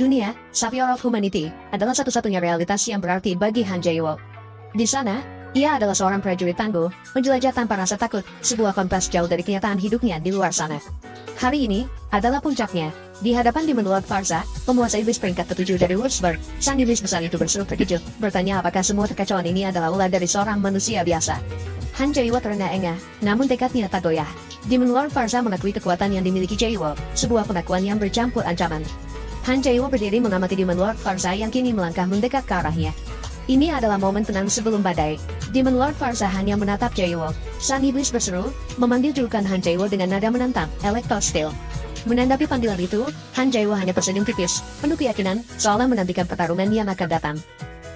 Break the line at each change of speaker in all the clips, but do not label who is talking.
Dunia, Savior of Humanity, adalah satu-satunya realitas yang berarti bagi Han Jae-woo. Di sana, ia adalah seorang prajurit tangguh, menjelajah tanpa rasa takut, sebuah kontras jauh dari kenyataan hidupnya di luar sana. Hari ini, adalah puncaknya. Di hadapan Demon Lord Farza, penguasa iblis peringkat ke-7 dari Wurzburg, sang iblis besar itu berseru terkejut, bertanya apakah semua kekacauan ini adalah ulah dari seorang manusia biasa. Han Jae-woo terengah-engah, namun tekadnya tak goyah. Demon Lord Farza mengakui kekuatan yang dimiliki Jae-woo, sebuah pengakuan yang bercampur ancaman. Han Jae-woo berdiri mengamati Demon Lord Farza yang kini melangkah mendekat ke arahnya. Ini adalah momen tenang sebelum badai. Demon Lord Farza hanya menatap Jae-woo. Sang iblis berseru, memanggil julukan Han Jae-woo dengan nada menantang, Elector Steel. Menanggapi panggilan itu, Han Jae-woo hanya tersenyum tipis, penuh keyakinan, seolah menantikan pertarungan yang akan datang.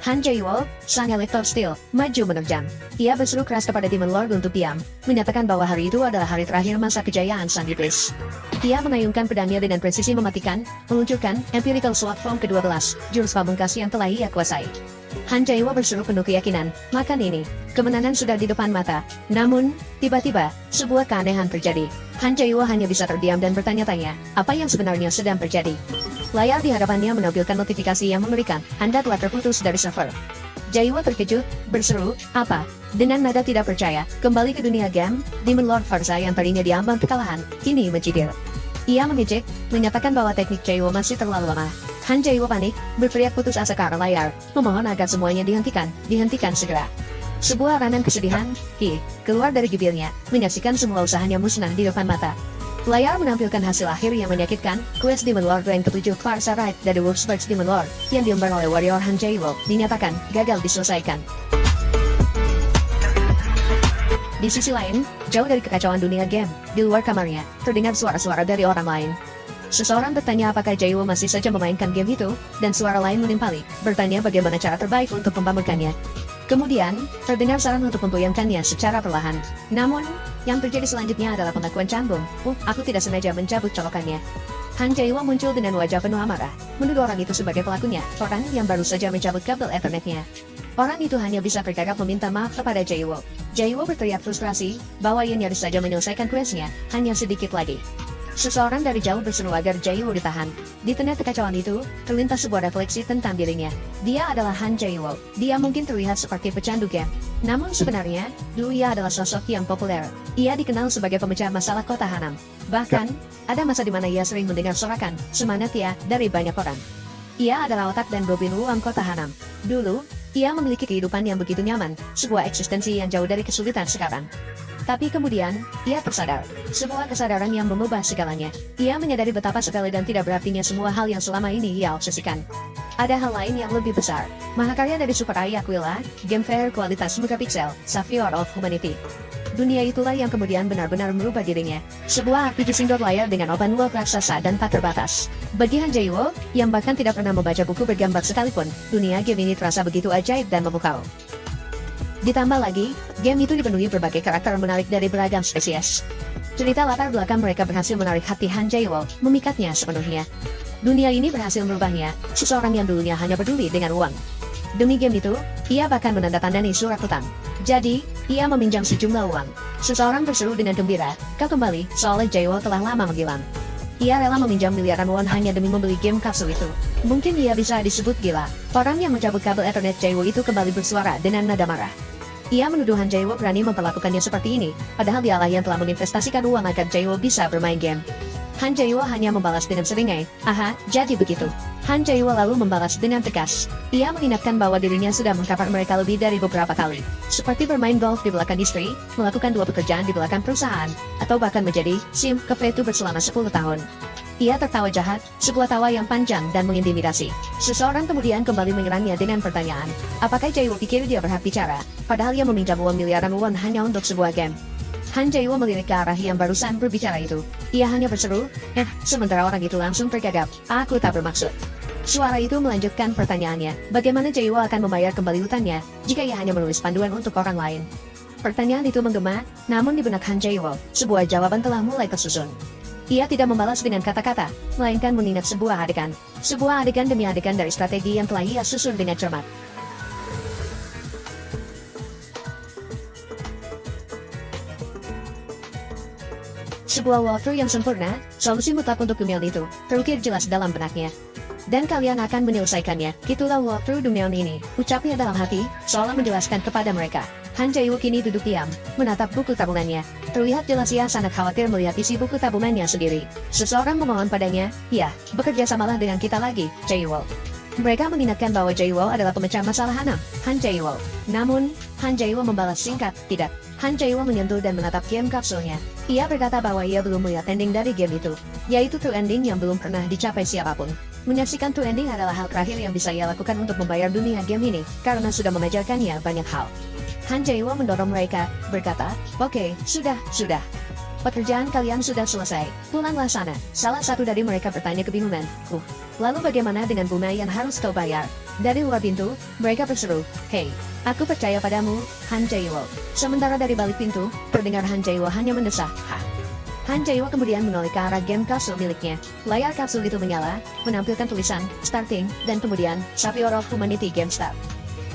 Han Jae-woo, sang Elector Steel, maju menerjang. Ia berseru keras kepada Demon Lord untuk diam, menyatakan bahwa hari itu adalah hari terakhir masa kejayaan sang iblis. Ia mengayunkan pedangnya dengan presisi mematikan, meluncurkan Empirical Sword Form ke-12, jurus pamungkas yang telah ia kuasai. Han Jae-woo berseru penuh keyakinan, makan ini. Kemenangan sudah di depan mata. Namun, tiba-tiba, sebuah keanehan terjadi. Han Jae-woo hanya bisa terdiam dan bertanya-tanya, apa yang sebenarnya sedang terjadi. Layar di hadapannya menampilkan notifikasi yang mengerikan, Anda telah terputus dari server. Jae-woo terkejut, berseru, apa? Dengan nada tidak percaya, kembali ke dunia game, Demon Lord Farza yang tadinya diambang kekalahan, kini mencibir. Ia mengejek, menyatakan bahwa teknik Jae-woo masih terlalu lemah. Han Jae-woo panik, berteriak putus asa ke arah layar, memohon agar semuanya dihentikan segera. Sebuah ranan kesedihan, keluar dari bibirnya, menyaksikan semua usahanya musnah di depan mata. Layar menampilkan hasil akhir yang menyakitkan, quest Demon Lord rank ke-7 Farza Rite dari Wurzburg Demon Lord, yang diemban oleh warrior Han Jae-woo, dinyatakan gagal diselesaikan. Di sisi lain, jauh dari kekacauan dunia game, di luar kamarnya, terdengar suara-suara dari orang lain. Seseorang bertanya apakah Jae-woo masih saja memainkan game itu, dan suara lain menimpali, bertanya bagaimana cara terbaik untuk mempamerkannya. Kemudian, terdengar saran untuk memgoyangkannya secara perlahan. Namun, yang terjadi selanjutnya adalah pengakuan canggung, aku tidak sengaja mencabut colokannya. Han Jae-woo muncul dengan wajah penuh amarah, menuduh orang itu sebagai pelakunya, orang yang baru saja mencabut kabel Ethernetnya. Orang itu hanya bisa bergagap meminta maaf kepada Jae-woo. Jae-woo berteriak frustrasi, bahwa ia nyaris saja menyelesaikan questnya, hanya sedikit lagi. Seseorang dari jauh berseru agar Jae-woo ditahan. Di tengah kekacauan itu, terlintas sebuah refleksi tentang dirinya. Dia adalah Han Jae-woo. Dia mungkin terlihat seperti pecandu game. Namun sebenarnya, dulu ia adalah sosok yang populer. Ia dikenal sebagai pemecah masalah kota Hanam. Bahkan, ada masa di mana ia sering mendengar sorakan, semangat ya, dari banyak orang. Ia adalah otak dan Robin Uang kota Hanam. Dulu, ia memiliki kehidupan yang begitu nyaman, sebuah eksistensi yang jauh dari kesulitan sekarang. Tapi kemudian, ia tersadar. Sebuah kesadaran yang mengubah segalanya. Ia menyadari betapa sepele dan tidak berartinya semua hal yang selama ini ia obsesikan. Ada hal lain yang lebih besar. Mahakarya dari Super AI Aquila, game fair kualitas megapiksel, Savior of Humanity. Dunia itulah yang kemudian benar-benar merubah dirinya. Sebuah RPG single player dengan open world raksasa dan tak terbatas. Bagi Han Jae-woo, yang bahkan tidak pernah membaca buku bergambar sekalipun, dunia game ini terasa begitu ajaib dan memukau. Ditambah lagi, game itu dipenuhi berbagai karakter menarik dari beragam spesies. Cerita latar belakang mereka berhasil menarik hati Han Jae-woo, memikatnya sepenuhnya. Dunia ini berhasil merubahnya, seseorang yang dulunya hanya peduli dengan uang. Demi game itu, ia bahkan menandatangani surat hutang. Jadi, ia meminjam sejumlah uang. Seseorang berseru dengan gembira, kau kembali, soalnya Jae-woo telah lama menghilang. Ia rela meminjam miliaran won hanya demi membeli game kapsul itu. Mungkin ia bisa disebut gila. Orang yang mencabut kabel Ethernet Jae-woo itu kembali bersuara dengan nada marah. Ia menuduh Han Jae-woo berani memperlakukannya seperti ini, padahal dialah yang telah menginvestasikan uang agar Jae-woo bisa bermain game. Han Jae-woo hanya membalas dengan seringai, aha, jadi begitu. Han Jae-woo lalu membalas dengan tegas. Ia mengingatkan bahwa dirinya sudah mengkapar mereka lebih dari beberapa kali. Seperti bermain golf di belakang istri, melakukan 2 pekerjaan di belakang perusahaan, atau bahkan menjadi sim ke P2 selama 10 tahun. Ia tertawa jahat, sebuah tawa yang panjang dan mengintimidasi. Seseorang kemudian kembali menyerangnya dengan pertanyaan, apakah Jae-woo pikir dia berhak bicara, padahal ia meminjam uang miliaran won hanya untuk sebuah game. Han Jae-woo melirik ke arah yang barusan berbicara itu. Ia hanya berseru, sementara orang itu langsung tergagap, aku tak bermaksud. Suara itu melanjutkan pertanyaannya, bagaimana Jae-woo akan membayar kembali hutangnya, jika ia hanya menulis panduan untuk orang lain. Pertanyaan itu menggema, namun di benak Han Jae-woo, sebuah jawaban telah mulai tersusun. Ia tidak membalas dengan kata-kata, melainkan mengingat sebuah adegan. Sebuah adegan demi adegan dari strategi yang telah ia susun dengan cermat. Sebuah walkthrough yang sempurna, solusi mutlak untuk dunia itu, terukir jelas dalam benaknya. Dan kalian akan menyelesaikannya, itulah walkthrough dunia ini, ucapnya dalam hati, seolah menjelaskan kepada mereka. Han Jae-woo kini duduk diam, menatap buku tabungannya. Terlihat jelas ia sangat khawatir melihat isi buku tabungannya sendiri. Seseorang memohon padanya, ya, bekerja samalah dengan kita lagi, Jae-woo. Mereka mengingatkan bahwa Jae-woo adalah pemecah masalah Hanam, Han Jae-woo. Namun, Han Jae-woo membalas singkat, tidak. Han Jae-woo menyentuh dan menatap game kapsulnya. Ia berkata bahwa ia belum melihat ending dari game itu, yaitu true ending yang belum pernah dicapai siapapun. Menyaksikan true ending adalah hal terakhir yang bisa ia lakukan untuk membayar dunia game ini, karena sudah mengajarkannya banyak hal. Han Jae-woo mendorong mereka, berkata, oke, sudah. Pekerjaan kalian sudah selesai, pulanglah sana. Salah satu dari mereka bertanya kebingungan, lalu bagaimana dengan bunga yang harus kau bayar? Dari luar pintu, mereka berseru, hei, aku percaya padamu, Han Jae-woo. Sementara dari balik pintu, terdengar Han Jae-woo hanya mendesah, Han Jae-woo kemudian menoleh ke arah game kapsul miliknya. Layar kapsul itu menyala, menampilkan tulisan, starting, dan kemudian, Savior of Humanity Game Start.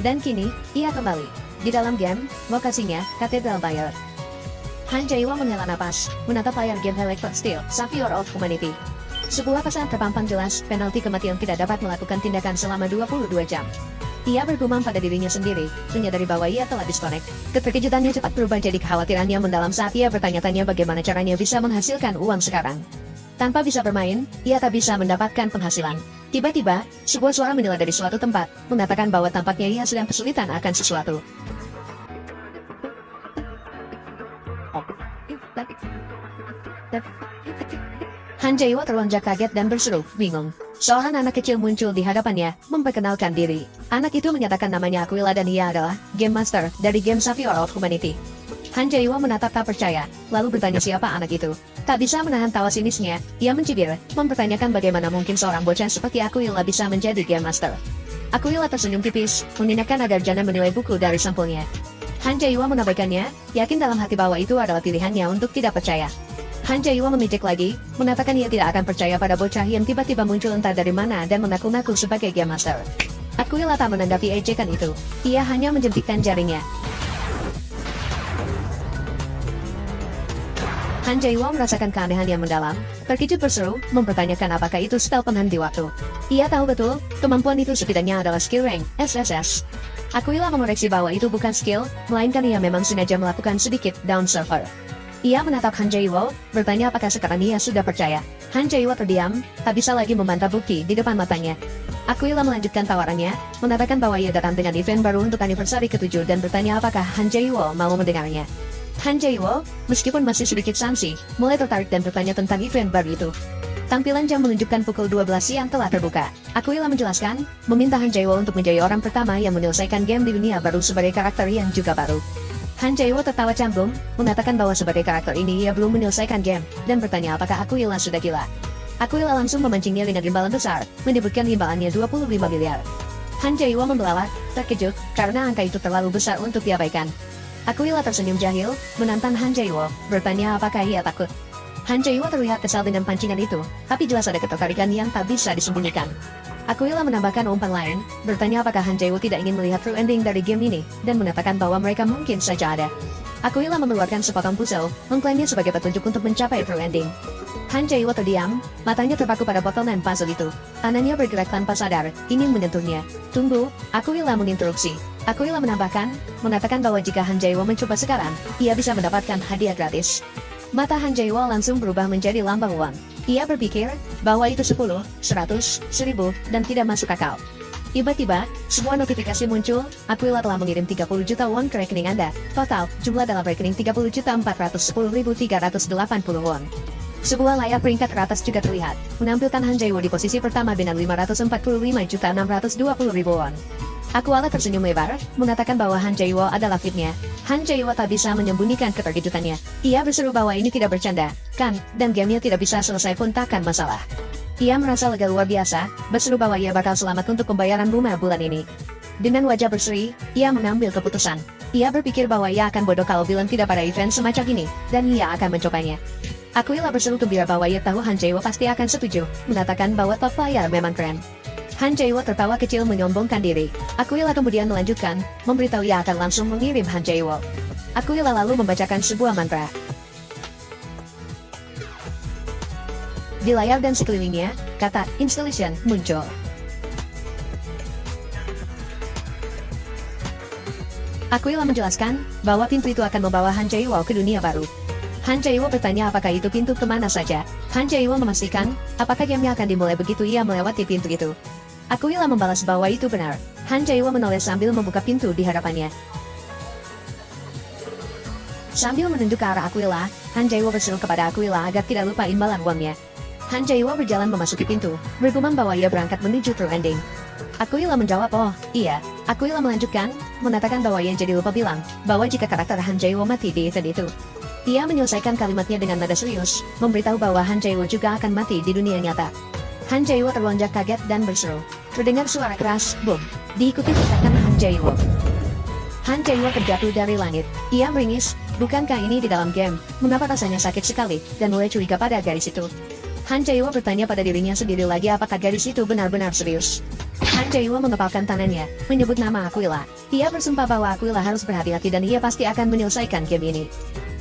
Dan kini, ia kembali. Di dalam game, lokasinya, Katedral Bayer. Han Jae-woo menghela napas, menatap layar game Electric Steel, Savior of Humanity. Sebuah pesan terpampang jelas, penalti kematian tidak dapat melakukan tindakan selama 22 jam. Ia bergumam pada dirinya sendiri, menyadari bahwa ia telah disconnect. Keterkejutannya cepat berubah jadi kekhawatirannya mendalam saat ia bertanya-tanya bagaimana caranya bisa menghasilkan uang sekarang. Tanpa bisa bermain, ia tak bisa mendapatkan penghasilan. Tiba-tiba, sebuah suara mendengar dari suatu tempat, mengatakan bahwa tampaknya ia sedang kesulitan akan sesuatu. Han Jae-woo terlonjak kaget dan berseru, bingung. Seorang anak kecil muncul di hadapannya, memperkenalkan diri. Anak itu menyatakan namanya Aquila dan ia adalah Game Master dari game Savior of Humanity. Han Jae-woo menatap tak percaya, lalu bertanya siapa anak itu. Tak bisa menahan tawa sinisnya, ia mencibir, mempertanyakan bagaimana mungkin seorang bocah seperti Aquila bisa menjadi Game Master. Aquila tersenyum tipis, mengingatkan agar jangan menilai buku dari sampulnya. Han Jae-woo menabaikannya, yakin dalam hati bahwa itu adalah pilihannya untuk tidak percaya. Han Jae-woo memijik lagi, mengatakan ia tidak akan percaya pada bocah yang tiba-tiba muncul entah dari mana dan mengaku-ngaku sebagai Game Master. Aquila tak menanggapi ejekan itu, ia hanya menjentikan jaringnya. Han Jae-woo merasakan keanehan yang mendalam, terkejut berseru, mempertanyakan apakah itu spell penghenti waktu. Ia tahu betul, kemampuan itu setidaknya adalah skill rank, SSS. Aquila mengoreksi bahwa itu bukan skill, melainkan ia memang sengaja melakukan sedikit down server. Ia menatap Han Jae-woo, bertanya apakah sekarang ia sudah percaya. Han Jae-woo terdiam, tak bisa lagi membantah bukti di depan matanya. Aquila melanjutkan tawarannya, mengatakan bahwa ia datang dengan event baru untuk anniversary ke-7 dan bertanya apakah Han Jae-woo mau mendengarnya. Han Jae-woo, meskipun masih sedikit sangsi, mulai tertarik dan bertanya tentang event baru itu. Tampilan jam menunjukkan pukul 12 siang telah terbuka. Aquila menjelaskan, meminta Han Jae-woo untuk menjadi orang pertama yang menyelesaikan game di dunia baru sebagai karakter yang juga baru. Han Jae-woo tertawa canggung, mengatakan bahwa sebagai karakter ini ia belum menyelesaikan game, dan bertanya apakah Aquila sudah gila. Aquila langsung memancingnya dengan imbalan besar, menyebutkan imbalannya 25 miliar. Han Jae-woo membelawak, terkejut, karena angka itu terlalu besar untuk diabaikan. Aquila tersenyum jahil, menantang Han Jae-woo, bertanya apakah ia takut. Han Jae-woo terlihat kesal dengan pancingan itu, tapi jelas ada ketertarikan yang tak bisa disembunyikan. Aquila menambahkan umpan lain, bertanya apakah Han Jae-woo tidak ingin melihat true ending dari game ini, dan mengatakan bahwa mereka mungkin saja ada. Aquila mengeluarkan sepotong puzzle, mengklaimnya sebagai petunjuk untuk mencapai true ending. Han Jae-woo terdiam, matanya terpaku pada potongan puzzle itu. Tangannya bergerak tanpa sadar, ingin menyentuhnya. Tunggu, Aquila menginterupsi. Aquila menambahkan, mengatakan bahwa jika Han Jae-woo mencoba sekarang, ia bisa mendapatkan hadiah gratis. Mata Han Jae-woo langsung berubah menjadi lambang uang. Ia berpikir bahwa itu 10, 100, 1000, dan tidak masuk akal. Tiba-tiba, sebuah notifikasi muncul, Aquila telah mengirim 30 juta won ke rekening Anda. Total, jumlah dalam rekening 30.410.380 won. Sebuah layar peringkat teratas juga terlihat, menampilkan Han Jae-woo di posisi pertama dengan 545.620.000 won. Aquila tersenyum lebar, mengatakan bahwa Han Jae-woo adalah fitnya. Han Jae-woo tak bisa menyembunyikan keterkejutannya. Ia berseru bahwa ini tidak bercanda, kan, dan gamenya tidak bisa selesai pun takkan masalah. Ia merasa lega luar biasa, berseru bahwa ia bakal selamat untuk pembayaran bunga bulan ini. Dengan wajah berseri, ia mengambil keputusan. Ia berpikir bahwa ia akan bodoh kalau Bilan tidak pada event semacam ini, dan ia akan mencobanya. Aquila berseru gembira bahwa ia tahu Han Jae-woo pasti akan setuju, mengatakan bahwa top player memang keren. Han Jae-woo tertawa kecil menyombongkan diri. Aquila kemudian melanjutkan, memberitahu ia akan langsung mengirim Han Jae-woo. Aquila lalu membacakan sebuah mantra. Di layar dan sekelilingnya, kata installation muncul. Aquila menjelaskan bahwa pintu itu akan membawa Han Jae-woo ke dunia baru. Han Jae-woo bertanya apakah itu pintu kemana saja. Han Jae-woo memastikan apakah gamenya akan dimulai begitu ia melewati pintu itu. Aquila membalas bahwa itu benar. Han Jae-woo menoleh sambil membuka pintu di hadapannya. Sambil menunjuk ke arah Aquila, Han Jae-woo berseru kepada Aquila agar tidak lupa imbalan uangnya. Han Jae-woo berjalan memasuki pintu, bergumam bahwa ia berangkat menuju true ending. Aquila menjawab, oh, iya. Aquila melanjutkan, mengatakan bahwa ia jadi lupa bilang, bahwa jika karakter Han Jae-woo mati di event itu. Ia menyelesaikan kalimatnya dengan nada serius, memberitahu bahwa Han Jae-woo juga akan mati di dunia nyata. Han Jae-woo terlonjak kaget dan berseru. Terdengar suara keras, boom, diikuti teriakan Han Jae-woo. Han Jae-woo terjatuh dari langit. Ia meringis, bukankah ini di dalam game? Mengapa rasanya sakit sekali? Dan mulai curiga pada garis itu. Han Jae-woo bertanya pada dirinya sendiri lagi apakah garis itu benar-benar serius. Han Jae-woo mengepalkan tangannya, menyebut nama Aquila. Ia bersumpah bahwa Aquila harus berhati-hati dan ia pasti akan menyelesaikan game ini.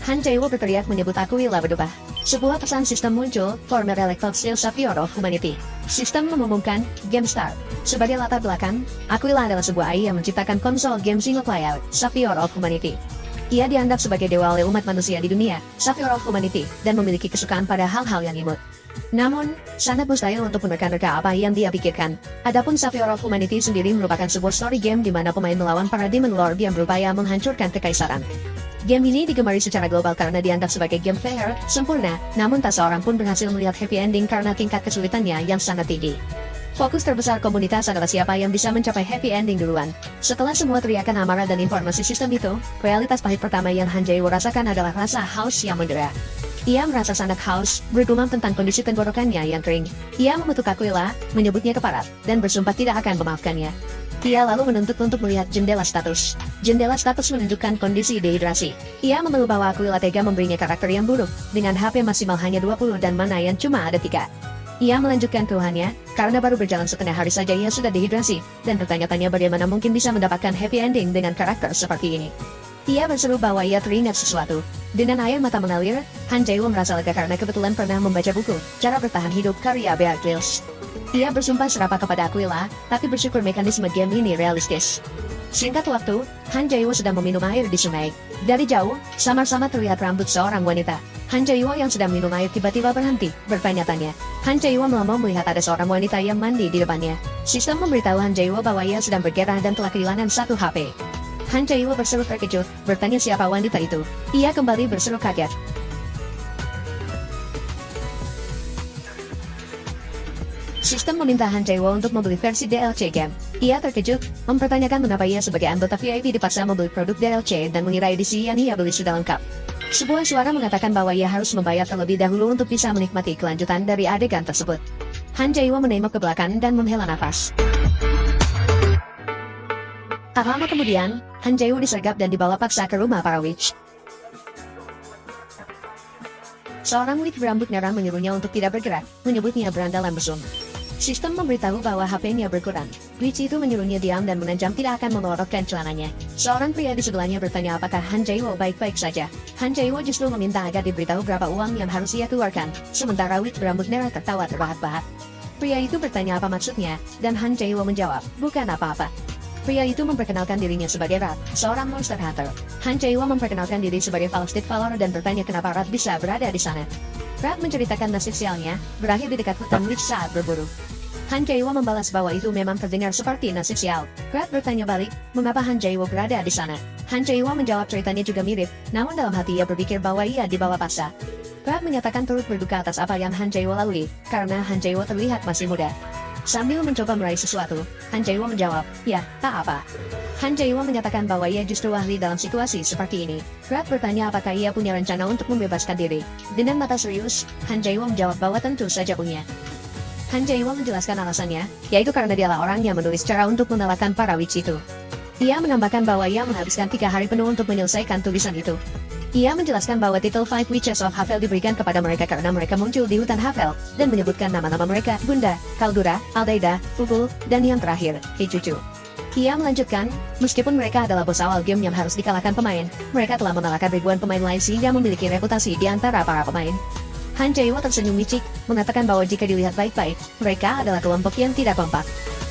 Han Jae-woo berteriak menyebut Aquila berdebah. Sebuah pesan sistem muncul, Former Electric Steel Savior of Humanity. Sistem mengumumkan, Game Start. Sebagai latar belakang, Aquila adalah sebuah AI yang menciptakan konsol game single player, Savior of Humanity. Ia dianggap sebagai dewa oleh umat manusia di dunia, Savior of Humanity, dan memiliki kesukaan pada hal-hal yang imut. Namun, sangat mustahil untuk menerka-nerka apa yang dia pikirkan. Adapun Savior of Humanity sendiri merupakan sebuah story game di mana pemain melawan para Demon Lord yang berupaya menghancurkan kekaisaran. Game ini digemari secara global karena dianggap sebagai game fair, sempurna, namun tak seorang pun berhasil melihat happy ending karena tingkat kesulitannya yang sangat tinggi. Fokus terbesar komunitas adalah siapa yang bisa mencapai happy ending duluan. Setelah semua teriakan amarah dan informasi sistem itu, realitas pahit pertama yang Han Jae-woo rasakan adalah rasa haus yang mendera. Ia merasa sangat haus, bergumam tentang kondisi tenggorokannya yang kering. Ia mengutuk Aquila, menyebutnya keparat, dan bersumpah tidak akan memaafkannya. Ia lalu menuntut untuk melihat jendela status. Jendela status menunjukkan kondisi dehidrasi. Ia mengeluh bahwa Aquila tega memberinya karakter yang buruk, dengan HP maksimal hanya 20 dan mana yang cuma ada 3. Ia melanjutkan keluhannya, karena baru berjalan setengah hari saja ia sudah dehidrasi, dan bertanya-tanya bagaimana mungkin bisa mendapatkan happy ending dengan karakter seperti ini. Ia berseru bahwa ia teringat sesuatu. Dengan air mata mengalir, Han Jae-woo merasa lega karena kebetulan pernah membaca buku Cara Bertahan Hidup karya Bear Grylls. Ia bersumpah serapah kepada Aquila, tapi bersyukur mekanisme game ini realistis. Singkat waktu, Han Jae-woo sedang meminum air di sungai. Dari jauh, samar-samar terlihat rambut seorang wanita. Han Jae-woo yang sedang minum air tiba-tiba berhenti, bertanya-tanya. Han Jae-woo melambung melihat ada seorang wanita yang mandi di depannya. Sistem memberitahu Han Jae-woo bahwa ia sedang bergerah dan telah kehilangan 1 HP. Han Jae-woo berseru terkejut, bertanya siapa wanita itu. Ia kembali berseru kaget. Sistem meminta Han Jae-woo untuk membeli versi DLC game. Ia terkejut, mempertanyakan mengapa ia sebagai anggota VIP dipaksa membeli produk DLC dan mengira edisi yang ia beli sudah lengkap. Sebuah suara mengatakan bahwa ia harus membayar terlebih dahulu untuk bisa menikmati kelanjutan dari adegan tersebut. Han Jae-woo menengok ke belakang dan menghela nafas. Tak lama kemudian, Han Jae-woo disergap dan dibawa paksa ke rumah para witch. Seorang witch berambut merah menyuruhnya untuk tidak bergerak, menyebutnya berandalan mesum. Sistem memberitahu bahwa HP-nya berkurang. Witch itu menyuruhnya diam dan mengancam tidak akan melorotkan celananya. Seorang pria di sebelahnya bertanya apakah Han Jae-woo baik-baik saja. Han Jae-woo justru meminta agar diberitahu berapa uang yang harus ia keluarkan, sementara witch berambut merah tertawa terbahak-bahak. Pria itu bertanya apa maksudnya, dan Han Jae-woo menjawab, bukan apa-apa. Pria itu memperkenalkan dirinya sebagai Rat, seorang monster hunter. Han Jae-woo memperkenalkan diri sebagai Falstad Valor dan bertanya kenapa Rat bisa berada di sana. Rat menceritakan nasib sialnya, berakhir di dekat hutan witch saat berburu. Han Jae-woo membalas bahwa itu memang terdengar seperti nasib sial. Rat bertanya balik, mengapa Han Jae-woo berada di sana. Han Jae-woo menjawab ceritanya juga mirip, namun dalam hati ia berpikir bahwa ia dibawa paksa. Rat menyatakan turut berduka atas apa yang Han Jae-woo lalui, karena Han Jae-woo terlihat masih muda. Sambil mencoba meraih sesuatu, Han Jae-woo menjawab, ya, tak apa. Han Jae-woo menyatakan bahwa ia justru ahli dalam situasi seperti ini. Rat bertanya apakah ia punya rencana untuk membebaskan diri. Dengan mata serius, Han Jae-woo menjawab bahwa tentu saja punya. Han Jae-woo menjelaskan alasannya, yaitu karena dialah orang yang menulis cara untuk mengalahkan para witch itu. Ia menambahkan bahwa ia menghabiskan 3 hari penuh untuk menyelesaikan tulisan itu. Ia menjelaskan bahwa titel Five Witches of Havel diberikan kepada mereka karena mereka muncul di hutan Havel, dan menyebutkan nama-nama mereka, Bunda, Kaldura, Aldeida, Ugul, dan yang terakhir, Hicucu. Ia melanjutkan, meskipun mereka adalah bos awal game yang harus dikalahkan pemain, mereka telah mengalahkan ribuan pemain lain sehingga memiliki reputasi di antara para pemain. Han Jae-woo tersenyum licik, mengatakan bahwa jika dilihat baik-baik, mereka adalah kelompok yang tidak kompak.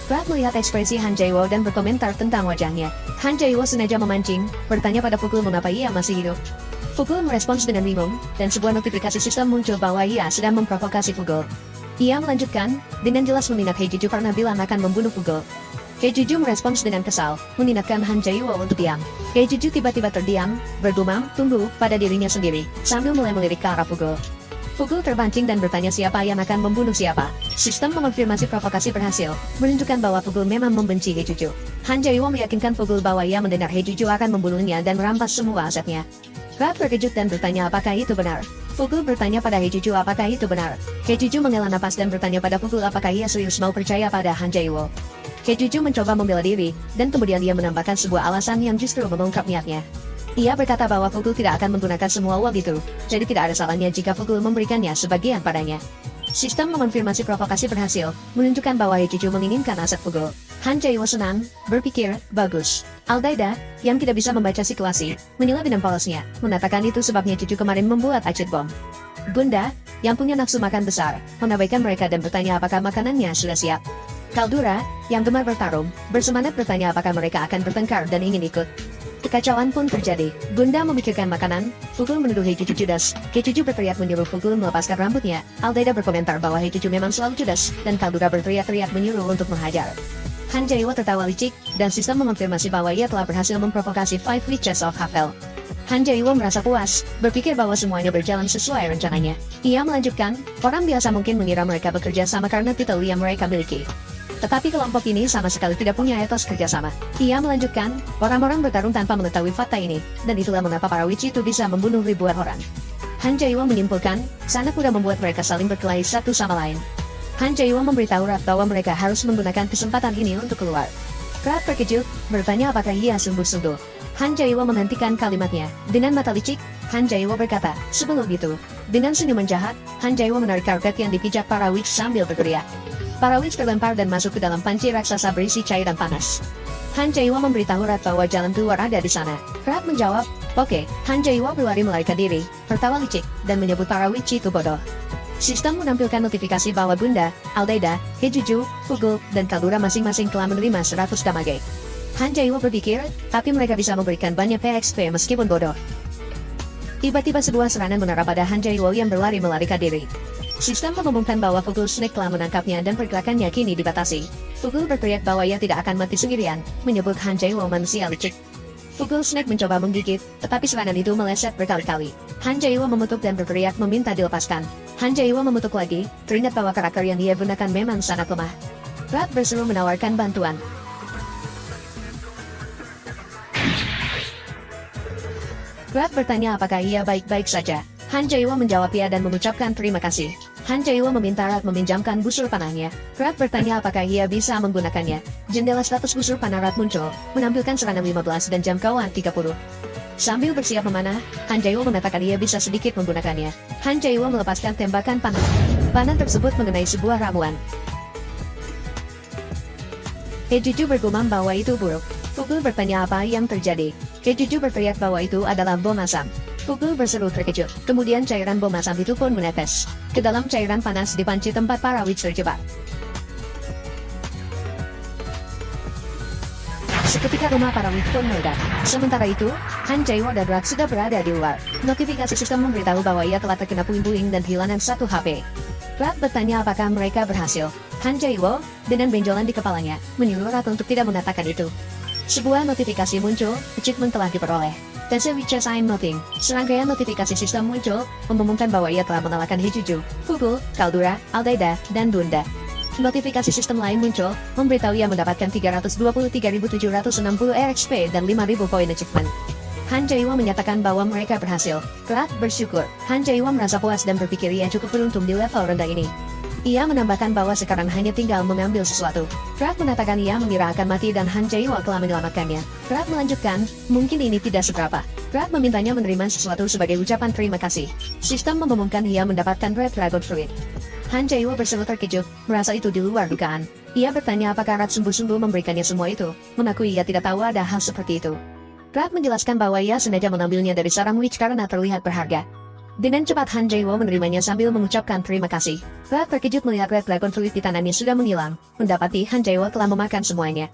Pratt melihat ekspresi Han Jae-woo dan berkomentar tentang wajahnya. Han Jae-woo sengaja memancing, bertanya pada Fugul mengapa ia masih hidup. Fugul merespons dengan bingung, dan sebuah notifikasi sistem muncul bahwa ia sedang memprovokasi Fugul. Ia melanjutkan, dengan jelas menindak Hejuju karena bilang akan membunuh Fugul. Hejuju merespons dengan kesal, menindakkan Han Jae-woo untuk diam. Hejuju tiba-tiba terdiam, bergumam, tunggu, pada dirinya sendiri, sambil mulai melirik ke arah Fugul. Fugul terpancing dan bertanya siapa yang akan membunuh siapa. Sistem mengonfirmasi provokasi berhasil, menunjukkan bahwa Fugul memang membenci Hejuju. Han Jae-woo meyakinkan Fugul bahwa ia mendengar Hejuju akan membunuhnya dan merampas semua asetnya. Pratt terkejut dan bertanya apakah itu benar. Fugul bertanya pada Hejuju apakah itu benar. Hejuju menghela napas dan bertanya pada Fugul apakah ia serius mau percaya pada Han Jae-woo. Hejuju mencoba membela diri, dan kemudian ia menambahkan sebuah alasan yang justru mengungkap niatnya. Ia berkata bahwa Fugul tidak akan menggunakan semua uang itu, jadi tidak ada salahnya jika Fugul memberikannya sebagian padanya. Sistem mengonfirmasi provokasi berhasil, menunjukkan bahwa Hejuju menginginkan aset Fugul. Han Jae-woo senang, berpikir, bagus. Aldaida, yang tidak bisa membaca situasi, menyela bidang polosnya, mengatakan itu sebabnya Hejuju kemarin membuat acid bom. Bunda, yang punya nafsu makan besar, mengabaikan mereka dan bertanya apakah makanannya sudah siap. Kaldura, yang gemar bertarung, bersemangat bertanya apakah mereka akan bertengkar dan ingin ikut. Kekacauan pun terjadi. Bunda memikirkan makanan, Fugul menuduh Hejuju judes. Hejuju berteriak menyuruh Fugul melepaskan rambutnya. Aldaida berkomentar bahwa Hejuju memang selalu judes, dan Kaldura berteriak-teriak menyuruh untuk menghajar. Han Jae-woo tertawa licik, dan sistem mengonfirmasi bahwa ia telah berhasil memprovokasi Five Witches of Havel. Han Jae-woo merasa puas, berpikir bahwa semuanya berjalan sesuai rencananya. Ia melanjutkan, orang biasa mungkin mengira mereka bekerja sama karena titel yang mereka miliki. Tetapi kelompok ini sama sekali tidak punya etos kerjasama. Ia melanjutkan, orang-orang bertarung tanpa mengetahui fakta ini, dan itulah mengapa para witch itu bisa membunuh ribuan orang. Han Jae-woo menyimpulkan, sanak kuda membuat mereka saling berkelahi satu sama lain. Han Jae-woo memberitahu Rat bahwa mereka harus menggunakan kesempatan ini untuk keluar. Rat terkejut, bertanya apakah ia sungguh-sungguh. Han Jae-woo menghentikan kalimatnya. Dengan mata licik, Han Jae-woo berkata, sebelum itu, dengan senyuman jahat, Han Jae-woo menarik karpet yang dipijak para witch sambil berteriak. Para witch terlempar dan masuk ke dalam panci raksasa berisi cairan panas. Han Jae-woo memberitahu Rat bahwa jalan keluar ada di sana. Rat menjawab, oke. Han Jae-woo berlari melarikan diri, tertawa licik, dan menyebut para witch itu bodoh. Sistem menampilkan notifikasi bahwa Bunda, Aldaida, Hejuju, Fugul, dan Kaldura masing-masing telah menerima 100 damage. Han Jae-woo berpikir, tapi mereka bisa memberikan banyak PXP meskipun bodoh. Tiba-tiba sebuah serangan mengarah pada Han Jae-woo yang berlari melarikan diri. Sistem mengumumkan bahwa Fugul Snake telah menangkapnya dan pergerakannya kini dibatasi. Fugul berteriak bahwa ia tidak akan mati sendirian, menyebut Han Jae-woo manusia licik. Fugul Snake mencoba menggigit, tetapi serangan itu meleset berkali-kali. Han Jae-woo mengutuk dan berteriak meminta dilepaskan. Han Jae-woo mengutuk lagi, teringat bahwa karakter yang dia gunakan memang sangat lemah. Rat berseru menawarkan bantuan. Rat bertanya apakah ia baik-baik saja. Han Jae-woo menjawab ya dan mengucapkan terima kasih. Han Jae-woo meminta Rat meminjamkan busur panahnya. Rat bertanya apakah ia bisa menggunakannya. Jendela status busur panah Rat muncul, menampilkan serangan 15 dan jangkauan 30. Sambil bersiap memanah, Han Jae-woo mengatakan ia bisa sedikit menggunakannya. Han Jae-woo melepaskan tembakan panah. Panah tersebut mengenai sebuah ramuan. Hejuju bergumam bahwa itu buruk. Fugul bertanya apa yang terjadi. Hejuju berteriak bahwa itu adalah bom asam. Fugul berseru terkejut. Kemudian cairan bom asam itu pun menetes ke dalam cairan panas di panci tempat para witch terjebak. Seketika rumah para witch pun meledak. Sementara itu, Han Jae-woo dan Rat sudah berada di luar. Notifikasi sistem memberitahu bahwa ia telah terkena puing-puing dan kehilangan 1 HP. Rat bertanya apakah mereka berhasil. Han Jae-woo, dengan benjolan di kepalanya, menyuruh Rat untuk tidak mengatakan itu. Sebuah notifikasi muncul, achievement telah diperoleh. Tensei Witches Sign Noting. Serangkaian notifikasi sistem muncul, mengumumkan bahwa ia telah mengalahkan Hejuju, Fugul, Kaldura, Aldaida, dan Bunda. Notifikasi sistem lain muncul, memberitahu ia mendapatkan 323.760 RXP dan 5.000 poin achievement. Han Jae-woo menyatakan bahwa mereka berhasil. Rat bersyukur. Han Jae-woo merasa puas dan berpikir ia cukup beruntung di level rendah ini. Ia menambahkan bahwa sekarang hanya tinggal mengambil sesuatu. Rat mengatakan ia mengira akan mati dan Han Jae-woo telah menyelamatkannya. Rat melanjutkan, mungkin ini tidak seberapa. Rat memintanya menerima sesuatu sebagai ucapan terima kasih. Sistem mengumumkan ia mendapatkan Red Dragon Fruit. Han Jae-woo berseru terkejut, merasa itu di luar dugaan. Ia bertanya apakah Rat sungguh-sungguh memberikannya semua itu, mengakui ia tidak tahu ada hal seperti itu. Rat menjelaskan bahwa ia sengaja mengambilnya dari sarang witch karena terlihat berharga. Dengan cepat Han Jae-woo menerimanya sambil mengucapkan terima kasih. Rat terkejut melihat Red Dragon Fruit di tangannya sudah menghilang, mendapati Han Jae-woo telah memakan semuanya.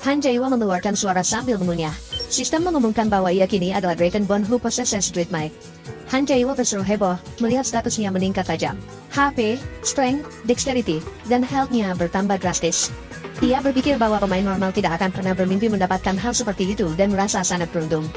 Han Jae-woo mengeluarkan suara sambil mengunyah. Sistem mengumumkan bahwa ia kini adalah Dragonborn who possesses Dread Might. Han Jae-woo berseru heboh, melihat statusnya meningkat tajam. HP, Strength, Dexterity, dan Health-nya bertambah drastis. Ia berpikir bahwa pemain normal tidak akan pernah bermimpi mendapatkan hal seperti itu dan merasa sangat beruntung.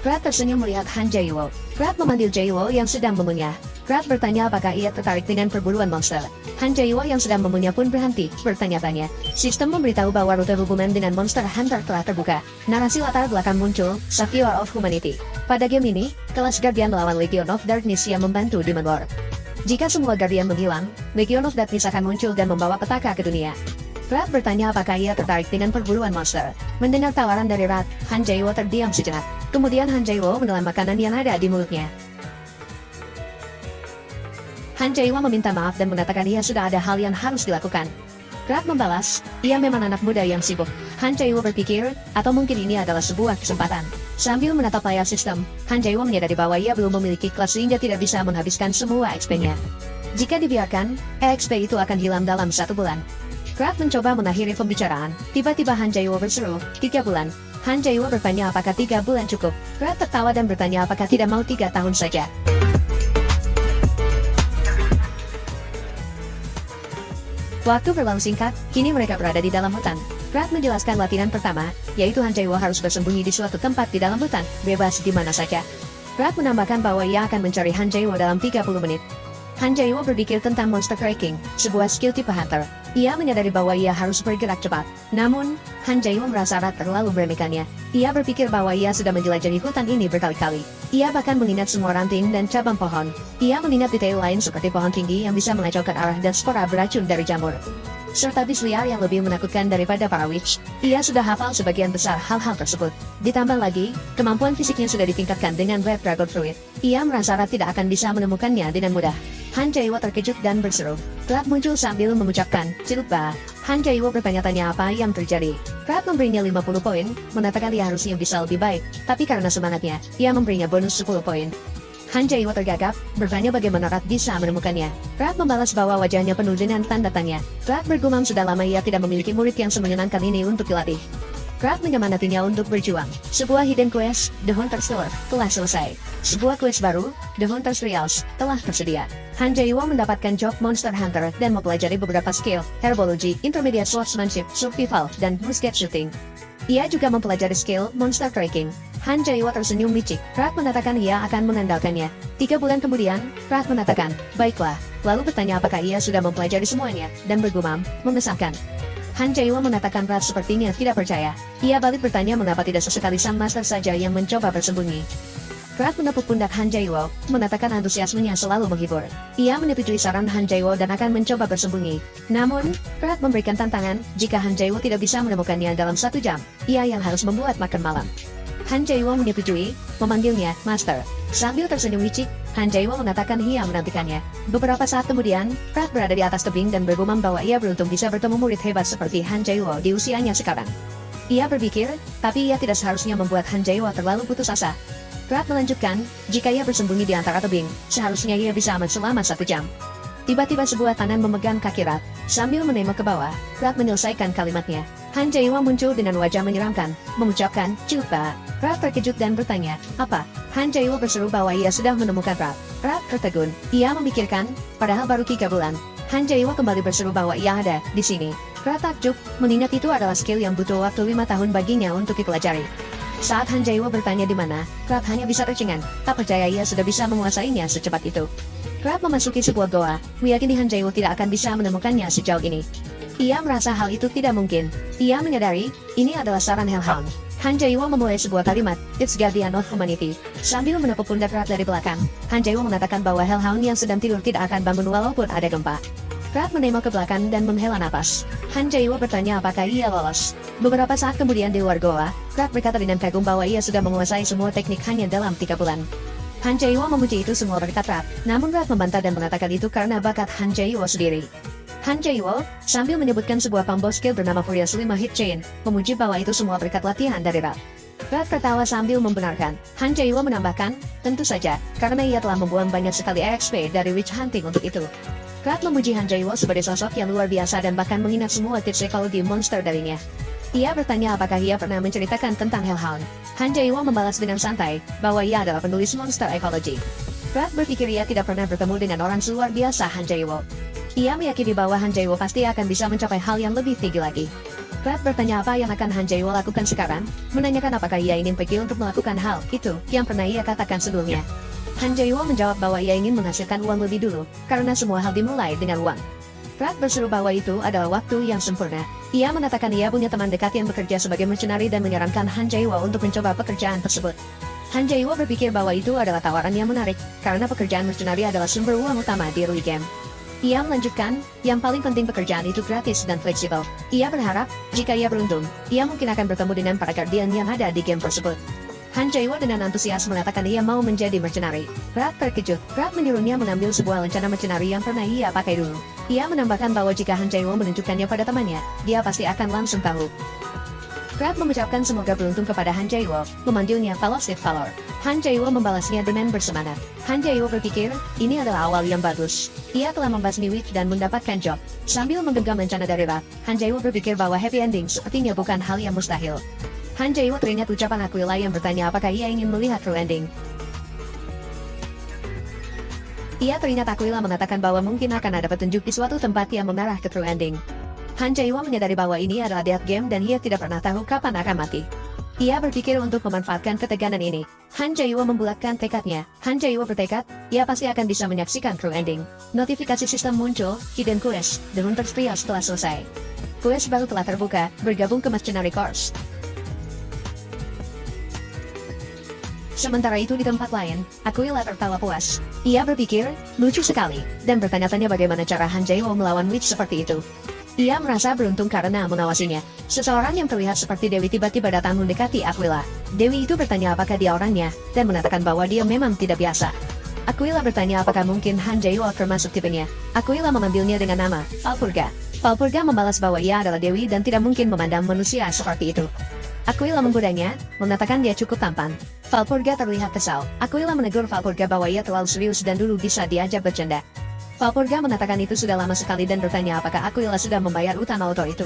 Rat tersenyum melihat Han Jae-woo. Rat memanggil Jae-woo yang sedang mengunyah. Rat bertanya apakah ia tertarik dengan perburuan monster. Han Jae-woo yang sedang mengunyah pun berhenti, bertanya-tanya. Sistem memberitahu bahwa rute hubungan dengan Monster Hunter telah terbuka. Narasi latar belakang muncul, Savior of Humanity. Pada game ini, kelas Guardian melawan Legion of Darkness yang membantu Demon Lord. Jika semua Guardian menghilang, Legion of Darkness akan muncul dan membawa petaka ke dunia. Rat bertanya apakah ia tertarik dengan perburuan monster. Mendengar tawaran dari Rat, Han Jae-woo terdiam sejenak. Kemudian Han Jae-woo menelan makanan yang ada di mulutnya. Han Jae-woo meminta maaf dan mengatakan ia sudah ada hal yang harus dilakukan. Rat membalas, ia memang anak muda yang sibuk. Han Jae-woo berpikir, atau mungkin ini adalah sebuah kesempatan. Sambil menatap layar sistem, Han Jae-woo menyadari bahwa ia belum memiliki kelas sehingga tidak bisa menghabiskan semua XP-nya. Jika dibiarkan, XP itu akan hilang dalam 1 bulan. Rat mencoba mengakhiri pembicaraan. Tiba-tiba Han Jae-woo berseru, 3 bulan. Han Jae-woo bertanya apakah 3 bulan cukup. Rat tertawa dan bertanya apakah tidak mau 3 tahun saja. Waktu berlalu singkat, kini mereka berada di dalam hutan. Rat menjelaskan latihan pertama, yaitu Han Jae-woo harus bersembunyi di suatu tempat di dalam hutan, bebas di mana saja. Rat menambahkan bahwa ia akan mencari Han Jae-woo dalam 30 menit. Han Jae-woo berpikir tentang monster tracking, sebuah skill tipe hunter. Ia menyadari bahwa ia harus bergerak cepat. Namun, Han Jae-woo merasa Rat terlalu meremehkannya. Ia berpikir bahwa ia sudah menjelajahi hutan ini berkali-kali. Ia bahkan mengingat semua ranting dan cabang pohon. Ia mengingat detail lain seperti pohon tinggi yang bisa mengacaukan arah dan spora beracun dari jamur. Serta bis liar yang lebih menakutkan daripada para witch. Ia sudah hafal sebagian besar hal-hal tersebut. Ditambah lagi, kemampuan fisiknya sudah ditingkatkan dengan Red Dragon Fruit. Ia merasa Rat tidak akan bisa menemukannya dengan mudah. Han Jae-woo terkejut dan berseru. Rat muncul sambil mengucapkan, "Cilupa." Han Jae-woo bertanya-tanya apa yang terjadi. Rat memberinya 50 poin, mengatakan ia harusnya bisa lebih baik, tapi karena semangatnya, ia memberinya bonus 10 poin. Han Jae-woo tergagap, bertanya bagaimana Rat bisa menemukannya. Rat membalas bahwa wajahnya penuh dengan tanda tanya. Rat bergumam sudah lama ia tidak memiliki murid yang semenyenangkan ini untuk dilatih. Rat menyemangatinya untuk berjuang. Sebuah hidden quest, The Hunter's Lore, telah selesai. Sebuah quest baru, The Hunter's Trials, telah tersedia. Han Jae-woo mendapatkan job Monster Hunter dan mempelajari beberapa skill, Herbology, Intermediate Swordsmanship, Survival, dan Musket Shooting. Ia juga mempelajari skill Monster Tracking. Han Jae-woo tersenyum licik. Rat mengatakan ia akan mengandalkannya. 3 bulan kemudian, Rat mengatakan, "Baiklah." Lalu bertanya apakah ia sudah mempelajari semuanya, dan bergumam, "Mengesahkan." Han Jae-woo mengatakan Rat sepertinya tidak percaya. Ia balik bertanya mengapa tidak sesekali sang master saja yang mencoba bersembunyi. Rat menepuk pundak Han Jae-woo, mengatakan antusiasmenya selalu menghibur. Ia menyetujui saran Han Jae-woo dan akan mencoba bersembunyi. Namun, Rat memberikan tantangan, jika Han Jae-woo tidak bisa menemukannya dalam 1 jam, ia yang harus membuat makan malam. Han Jae-woo menyetujui, memanggilnya Master. Sambil tersenyum licik, Han Jae-woo mengatakan ia menantikannya. Beberapa saat kemudian, Rat berada di atas tebing dan bergumam bahwa ia beruntung bisa bertemu murid hebat seperti Han Jae-woo di usianya sekarang. Ia berpikir, tapi ia tidak seharusnya membuat Han Jae-woo terlalu putus asa. Rat melanjutkan, jika ia bersembunyi di antara tebing, seharusnya ia bisa aman selama 1 jam. Tiba-tiba sebuah tangan memegang kaki Rat. Sambil menengok ke bawah, Rat menyelesaikan kalimatnya. Han Jae-woo muncul dengan wajah menyeramkan, mengucapkan, "Cilupa." Rat terkejut dan bertanya, "Apa?" Han Jae-woo berseru bahwa ia sudah menemukan Rat. Rat tertegun. Ia memikirkan, padahal baru 3 bulan. Han Jae-woo kembali berseru bahwa ia ada di sini. Rat takjub, mengingat itu adalah skill yang butuh waktu 5 tahun baginya untuk dipelajari. Saat Han Jae-woo bertanya di mana, Rat hanya bisa tercengang, tak percaya ia sudah bisa menguasainya secepat itu. Rat memasuki sebuah goa, meyakini Han Jae-woo tidak akan bisa menemukannya sejauh ini. Ia merasa hal itu tidak mungkin. Ia menyadari, ini adalah saran Hellhound. Han Jae-woo memulai sebuah kalimat, "It's Guardian of Humanity." Sambil menepuk pundak Rat dari belakang, Han Jae-woo mengatakan bahwa Hellhound yang sedang tidur tidak akan bangun walaupun ada gempa. Rat menengok ke belakang dan menghela napas. Han Jae-woo bertanya apakah ia lolos. Beberapa saat kemudian di luar goa, Rat berkata dengan kagum bahwa ia sudah menguasai semua teknik hanya dalam 3 bulan. Han Jae-woo memuji itu semua berkat Rat, namun Rat membantah dan mengatakan itu karena bakat Han Jae-woo sendiri. Han Jae-woo, sambil menyebutkan sebuah combo skill bernama Furious 5 Hit Chain, memuji bahwa itu semua berkat latihan dari Rat. Brad tertawa sambil membenarkan. Han Jae-woo menambahkan, tentu saja, karena ia telah membuang banyak sekali EXP dari witch hunting untuk itu. Brad memuji Han Jae-woo sebagai sosok yang luar biasa dan bahkan mengingat semua tips psikologi monster darinya. Ia bertanya apakah ia pernah menceritakan tentang Hellhound. Han Jae-woo membalas dengan santai, bahwa ia adalah penulis monster ekologi. Brad berpikir ia tidak pernah bertemu dengan orang luar biasa Han Jae-woo. Ia meyakini bahwa Han Jae-woo pasti akan bisa mencapai hal yang lebih tinggi lagi. Brad bertanya apa yang akan Han Jae-woo lakukan sekarang, menanyakan apakah ia ingin pergi untuk melakukan hal itu yang pernah ia katakan sebelumnya. Han Jae-woo menjawab bahwa ia ingin menghasilkan uang lebih dulu, karena semua hal dimulai dengan uang. Brad berseru bahwa itu adalah waktu yang sempurna. Ia mengatakan ia punya teman dekat yang bekerja sebagai mercenary dan menyarankan Han Jae-woo untuk mencoba pekerjaan tersebut. Han Jae-woo berpikir bahwa itu adalah tawaran yang menarik, karena pekerjaan mercenary adalah sumber uang utama di early game. Ia melanjutkan, yang paling penting pekerjaan itu gratis dan fleksibel. Ia berharap, jika ia beruntung, ia mungkin akan bertemu dengan para guardian yang ada di game tersebut. Han Jae-woo dengan antusias mengatakan ia mau menjadi mercenary. Brad terkejut. Brad menyuruhnya mengambil sebuah lencana mercenary yang pernah ia pakai dulu. Ia menambahkan bahwa jika Han Jae-woo menunjukkannya pada temannya, dia pasti akan langsung tahu. Brad mengucapkan semoga beruntung kepada Han Jae-woo, memanggilnya Velocity Valor. Han Jae-woo membalasnya dengan bersemangat. Han Jae-woo berpikir, ini adalah awal yang bagus. Ia telah membasmi witch dan mendapatkan job. Sambil menggenggam rencana darurat, Han Jae-woo berpikir bahwa happy ending sepertinya bukan hal yang mustahil. Han Jae-woo teringat ucapan Aquila yang bertanya apakah ia ingin melihat true ending. Ia teringat Aquila mengatakan bahwa mungkin akan ada petunjuk di suatu tempat yang mengarah ke true ending. Han Jae-woo menyadari bahwa ini adalah death game dan ia tidak pernah tahu kapan akan mati. Ia berpikir untuk memanfaatkan ketegangan ini. Han Jae-woo membulatkan tekadnya. Han Jae-woo bertekad, ia pasti akan bisa menyaksikan true ending. Notifikasi sistem muncul, Hidden Quest, The Hunter's Trials telah selesai. Quest baru telah terbuka, bergabung ke Mercenary Corps. Sementara itu di tempat lain, Aquila tertawa puas. Ia berpikir, lucu sekali, dan bertanya-tanya bagaimana cara Han Jae-woo melawan witch seperti itu. Ia merasa beruntung karena mengawasinya. Seseorang yang terlihat seperti Dewi tiba-tiba datang mendekati Aquila. Dewi itu bertanya apakah dia orangnya, dan mengatakan bahwa dia memang tidak biasa. Aquila bertanya apakah mungkin Han Jae-woo termasuk tipenya. Aquila memanggilnya dengan nama, Valpurga. Valpurga membalas bahwa ia adalah Dewi dan tidak mungkin memandang manusia seperti itu. Aquila menggodanya, mengatakan dia cukup tampan. Valpurga terlihat kesal. Aquila menegur Valpurga bahwa ia terlalu serius dan dulu bisa diajak bercanda. Valpurga mengatakan itu sudah lama sekali dan bertanya apakah Aquila sudah membayar utang auto itu.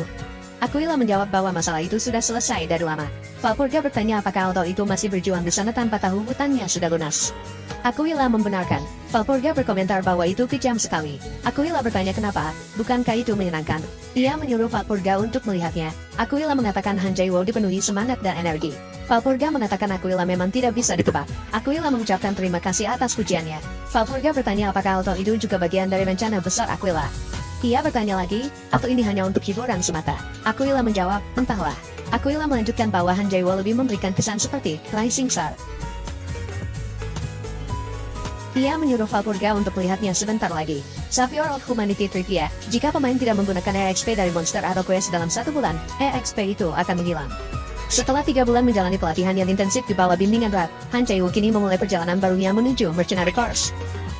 Aquila menjawab bahwa masalah itu sudah selesai dari lama. Valpurga bertanya apakah auto itu masih berjuang di sana tanpa tahu hutangnya sudah lunas. Aquila membenarkan. Valpurga berkomentar bahwa itu kejam sekali. Aquila bertanya kenapa, bukankah itu menyenangkan? Ia menyuruh Valpurga untuk melihatnya. Aquila mengatakan Han Jae-woo dipenuhi semangat dan energi. Valpurga mengatakan Aquila memang tidak bisa ditebak. Aquila mengucapkan terima kasih atas pujiannya. Valpurga bertanya apakah auto itu juga bagian dari rencana besar Aquila. Ia bertanya lagi, atau ini hanya untuk hiburan semata? Aquila menjawab, entahlah. Aquila melanjutkan bahwa Han Jae-woo lebih memberikan kesan seperti Rising Star. Ia menyuruh Valpurga untuk melihatnya sebentar lagi. Savior of Humanity Trivia, jika pemain tidak menggunakan EXP dari monster atau quest dalam 1 bulan, EXP itu akan menghilang. Setelah 3 bulan menjalani pelatihan yang intensif di bawah bimbingan Brad, Han Jae-woo kini memulai perjalanan barunya menuju Mercenary Corps.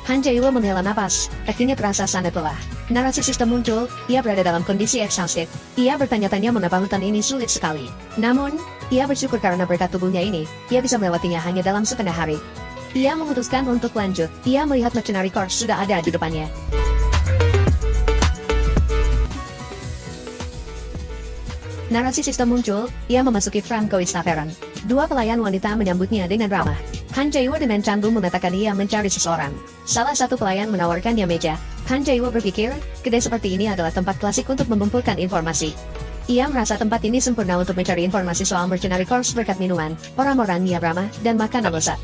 Han Jae-woo menghela napas, kakinya terasa sangat lelah. Narasi sistem muncul, ia berada dalam kondisi exhausted. Ia bertanya-tanya mengapa hutan ini sulit sekali. Namun, ia bersyukur karena berkat tubuhnya ini, ia bisa melewatinya hanya dalam setengah hari. Ia memutuskan untuk lanjut. Ia melihat Mercenary Corps sudah ada di depannya. Narasi sistem muncul, ia memasuki Francois Tavern. 2 pelayan wanita menyambutnya dengan ramah. Han Jae-woo dengan canggung mengatakan ia mencari seseorang. Salah satu pelayan menawarkannya meja. Han Jae-woo berpikir, kedai seperti ini adalah tempat klasik untuk mengumpulkan informasi. Ia merasa tempat ini sempurna untuk mencari informasi soal Mercenary Corps berkat minuman, orang-orang yang ramah, dan makanan lezat.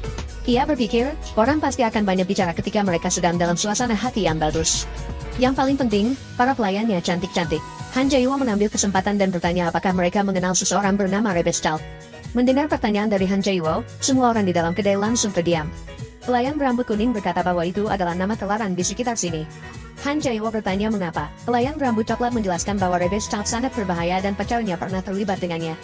Ia berpikir, orang pasti akan banyak bicara ketika mereka sedang dalam suasana hati yang bagus. Yang paling penting, para pelayannya cantik-cantik. Han Jae-woo mengambil kesempatan dan bertanya apakah mereka mengenal seseorang bernama Rebestal. Mendengar pertanyaan dari Han Jae-woo, semua orang di dalam kedai langsung terdiam. Pelayan berambut kuning berkata bahwa itu adalah nama terlarang di sekitar sini. Han Jae-woo bertanya mengapa. Pelayan berambut coklat menjelaskan bahwa Rebestal sangat berbahaya dan pacarnya pernah terlibat dengannya.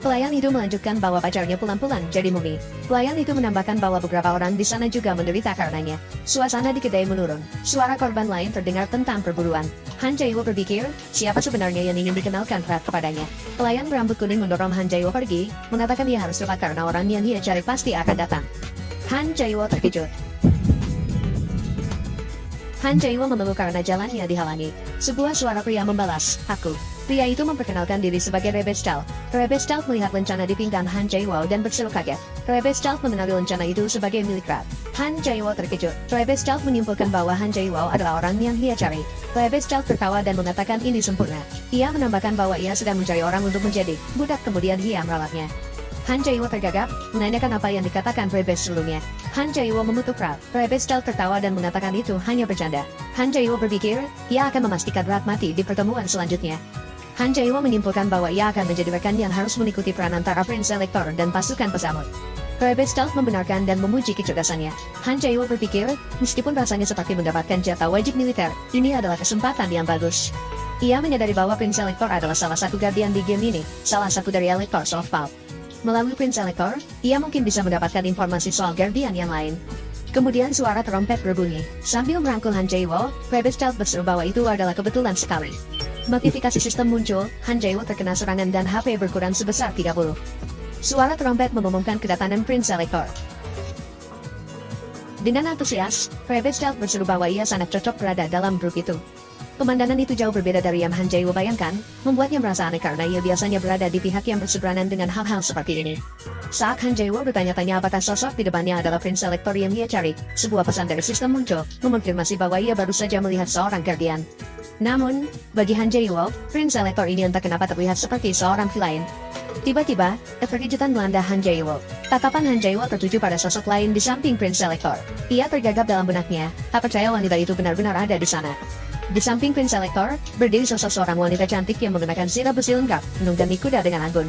Pelayan itu melanjutkan bahwa pacarnya pulang-pulang jadi mumi. Pelayan itu menambahkan bahwa beberapa orang di sana juga menderita karenanya. Suasana di kedai menurun. Suara korban lain terdengar tentang perburuan. Han Jae-woo berpikir, siapa sebenarnya yang ingin dikenalkan Rat kepadanya. Pelayan berambut kuning mendorong Han Jae-woo pergi, mengatakan ia harus cepat karena orang yang dia cari pasti akan datang. Han Jae-woo terkejut. Han Jae-woo mengeluh karena jalannya dihalangi. Sebuah suara pria membalas, aku. Pria itu memperkenalkan diri sebagai Rebestal. Rebestal melihat lencana di pinggang Han Jae-woo dan berseru kaget. Rebestal mengenali lencana itu sebagai milik Rat. Han Jae-woo terkejut. Rebestal menyimpulkan bahwa Han Jae-woo adalah orang yang dia cari. Rebestal tertawa dan mengatakan ini sempurna. Ia menambahkan bahwa ia sedang mencari orang untuk menjadi budak kemudian ia meralatnya. Han Jae-woo tergagap, menanyakan apa yang dikatakan Rebes sebelumnya. Han Jae-woo mengutuk Rat. Rebestal tertawa dan mengatakan itu hanya bercanda. Han Jae-woo berpikir, ia akan memastikan Rat mati di pertemuan selanjutnya. Han Jae-woo menyimpulkan bahwa ia akan menjadi rekan yang harus mengikuti peran antara Prince Elector dan pasukan pesamut. Rebestal membenarkan dan memuji kecerdasannya. Han Jae-woo berpikir, meskipun rasanya seperti mendapatkan jatah wajib militer, ini adalah kesempatan yang bagus. Ia menyadari bahwa Prince Elector adalah salah satu guardian di game ini, salah satu dari Electors of Pulp. Melalui Prince Elector, ia mungkin bisa mendapatkan informasi soal guardian yang lain. Kemudian suara trompet berbunyi. Sambil merangkul Han Jae-woo, Rebestal berseru bahwa itu adalah kebetulan sekali. Notifikasi sistem muncul, Han Jae-woo terkena serangan dan HP berkurang sebesar 30. Suara trompet mengumumkan kedatangan Prince Elector. Dengan antusias, Rebestal berseru bahwa ia sangat cocok berada dalam grup itu. Pemandangan itu jauh berbeda dari yang Han Jae-woo bayangkan, membuatnya merasa aneh karena ia biasanya berada di pihak yang berseberangan dengan hal-hal seperti ini. Saat Han Jae-woo bertanya-tanya apakah sosok di depannya adalah Prince Elector yang ia cari, sebuah pesan dari sistem muncul, mengonfirmasi bahwa ia baru saja melihat seorang guardian. Namun, bagi Han Jae-woo, Prince Elector ini entah kenapa terlihat seperti seorang villain. Tiba-tiba, keterkejutan melanda Han Jae-woo. Tatapan Han Jae-woo tertuju pada sosok lain di samping Prince Elector. Ia tergagap dalam benaknya, tak percaya wanita itu benar-benar ada di sana. Di samping Prince Elector, berdiri sosok seorang wanita cantik yang menggunakan sirap besi lengkap, menunggangi kuda dengan anggun.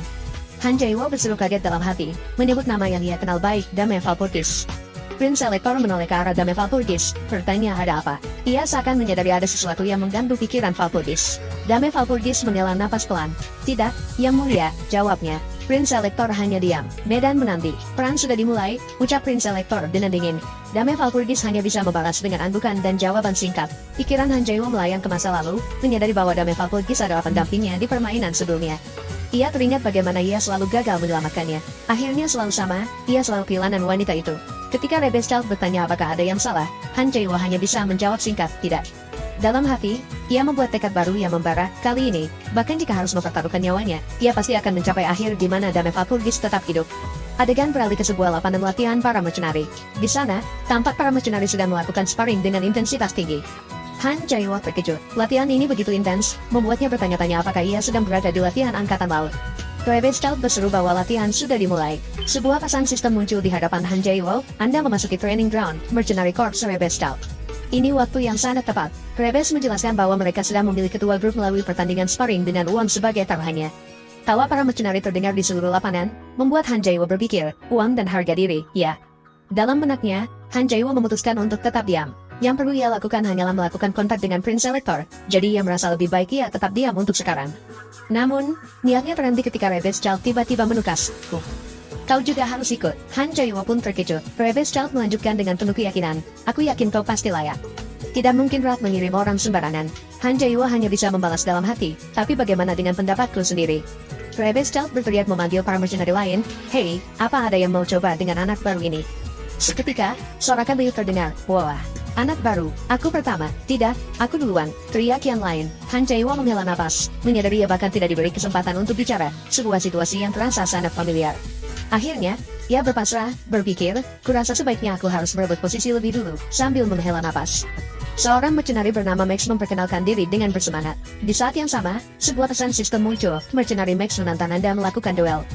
Han Jae-woo berseru kaget dalam hati, menyebut nama yang ia kenal baik, Dame Valpurgis. Prince Elector menoleh ke arah Dame Valpurgis, bertanya ada apa. Ia seakan menyadari ada sesuatu yang mengganggu pikiran Valpurgis. Dame Valpurgis menghela napas pelan. Tidak, yang mulia, jawabnya. Prince Elector hanya diam. Medan menanti. Perang sudah dimulai, ucap Prince Elector dengan dingin. Dame Valpurgis hanya bisa membalas dengan anggukan dan jawaban singkat. Pikiran Han Jae-woo melayang ke masa lalu, menyadari bahwa Dame Valpurgis adalah pendampingnya di permainan sebelumnya. Ia teringat bagaimana ia selalu gagal menyelamatkannya. Akhirnya selalu sama, ia selalu kehilangan wanita itu. Ketika Rebestal bertanya apakah ada yang salah, Han Jae-woo hanya bisa menjawab singkat, tidak. Dalam hati, ia membuat tekad baru yang membara, kali ini, bahkan jika harus mempertaruhkan nyawanya, ia pasti akan mencapai akhir di mana Dame Valpurgis tetap hidup. Adegan beralih ke sebuah lapangan latihan para mercenari. Di sana, tampak para mercenari sedang melakukan sparring dengan intensitas tinggi. Han Jae-woo terkejut. Latihan ini begitu intens, membuatnya bertanya-tanya apakah ia sedang berada di latihan angkatan laut. Rebestal berseru bahwa latihan sudah dimulai. Sebuah pesan sistem muncul di hadapan Han Jae-woo, Anda memasuki training ground, Mercenary Corps Rebestal. Ini waktu yang sangat tepat. Rebes menjelaskan bahwa mereka sedang memilih ketua grup melalui pertandingan sparring dengan uang sebagai taruhannya. Tawa para mercenari terdengar di seluruh lapangan, membuat Han Jae-woo berpikir, uang dan harga diri, ya. Dalam benaknya, Han Jae-woo memutuskan untuk tetap diam. Yang perlu ia lakukan hanyalah melakukan kontak dengan Prince Elector, jadi ia merasa lebih baik ia tetap diam untuk sekarang. Namun, niatnya terhenti ketika Rebestal tiba-tiba menukas, Kau juga harus ikut. Han Jae-woo pun terkejut. Rebestal melanjutkan dengan penuh keyakinan, aku yakin kau pasti layak. Tidak mungkin Rat mengirim orang sembarangan. Han Jae-woo hanya bisa membalas dalam hati, tapi bagaimana dengan pendapatku sendiri? Rebestal berteriak memanggil para mercenari lain, hei, apa ada yang mau coba dengan anak baru ini? Seketika, sorakan liu terdengar, wah. Anak baru, aku pertama, tidak, aku duluan, teriak yang lain. Han Jae-woo menghela napas, menyadari ia bahkan tidak diberi kesempatan untuk bicara, sebuah situasi yang terasa sangat familiar. Akhirnya, ia berpasrah, berpikir, kurasa sebaiknya aku harus merebut posisi lebih dulu, sambil menghela napas. Seorang mercenari bernama Max memperkenalkan diri dengan bersemangat. Di saat yang sama, sebuah pesan sistem muncul, mercenari Max menantang Anda melakukan duel.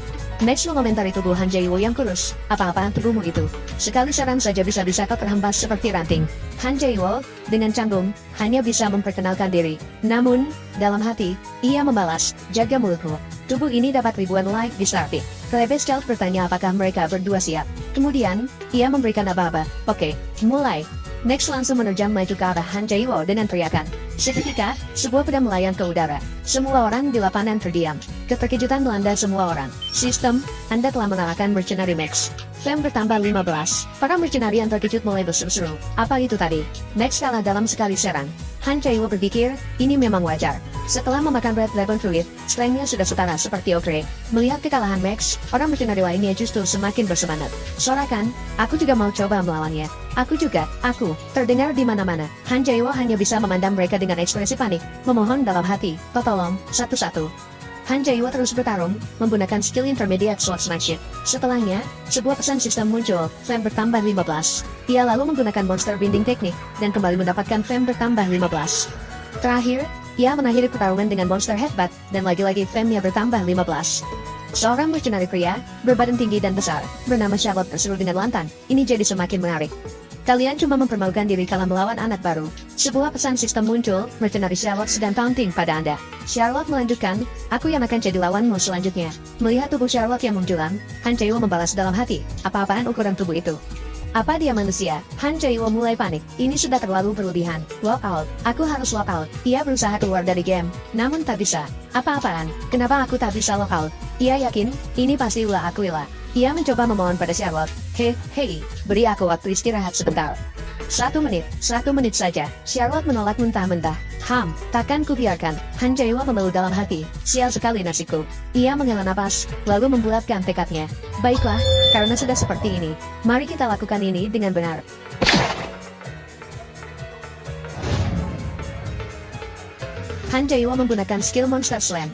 Max mengomentari tubuh Han Jae-woo yang kurus, apa-apaan tubuhmu itu? Sekali serang saja bisa-bisa kau terhempas seperti ranting. Han Jae-woo, dengan canggung, hanya bisa memperkenalkan diri. Namun, dalam hati, ia membalas, jaga mulutmu. Tubuh ini dapat ribuan like di Starpic. Rebestal bertanya apakah mereka berdua siap. Kemudian, ia memberikan aba-aba. Oke, mulai. Max langsung menerjang maju ke arah Han Jae-woo dengan teriakan. Seketika, sebuah pedang melayang ke udara. Semua orang di lapangan terdiam. Keterkejutan melanda semua orang. Sistem, Anda telah mengalahkan Mercenary Max. Flame bertambah 15. Para mercenary yang terkejut mulai berseru-seru. Apa itu tadi? Max kalah dalam sekali serang. Han Jae-woo berpikir, ini memang wajar. Setelah memakan Red Dragon Fruit, strength-nya sudah setara seperti Ogre. Melihat kekalahan Max, orang mercenary lainnya justru semakin bersemangat. Sorakan, aku juga mau coba melawannya. Aku juga, aku, terdengar di mana-mana. Han Jae-woo hanya bisa memandang mereka dengan ekspresi panik, memohon dalam hati, tolong, satu-satu. Han Jae-woo terus bertarung, menggunakan skill intermediate swordsmanship. Setelahnya, sebuah pesan sistem muncul, flame bertambah 15. Ia lalu menggunakan monster binding teknik, dan kembali mendapatkan flame bertambah 15. Terakhir, ia mengakhiri pertarungan dengan monster headbutt, dan lagi-lagi flame-nya bertambah 15. Seorang mercenary pria, berbadan tinggi dan besar, bernama Charlotte berseru dengan lantang. Ini jadi semakin menarik. Kalian cuma mempermalukan diri kalau melawan anak baru. Sebuah pesan sistem muncul, mercenary Charlotte sedang taunting pada Anda. Charlotte melanjutkan, aku yang akan jadi lawanmu selanjutnya. Melihat tubuh Charlotte yang menjulang, Han Jae-woo membalas dalam hati, apa-apaan ukuran tubuh itu? Apa dia manusia? Han Jae-woo mulai panik. Ini sudah terlalu berlebihan. Walk out. Aku harus walk out. Ia berusaha keluar dari game, namun tak bisa. Apa-apaan? Kenapa aku tak bisa walk out? Ia yakin, ini pasti ulah aku ilah. Ia mencoba memohon pada Charlotte. Hei, beri aku waktu istirahat sebentar. 1 menit saja. Charlotte menolak mentah-mentah. Takkan kubiarkan. Han Jae-woo mengeluh dalam hati. Sial sekali nasibku. Ia menghela napas, lalu membulatkan tekadnya. Baiklah, karena sudah seperti ini, mari kita lakukan ini dengan benar. Han Jae-woo menggunakan skill Monster Slam.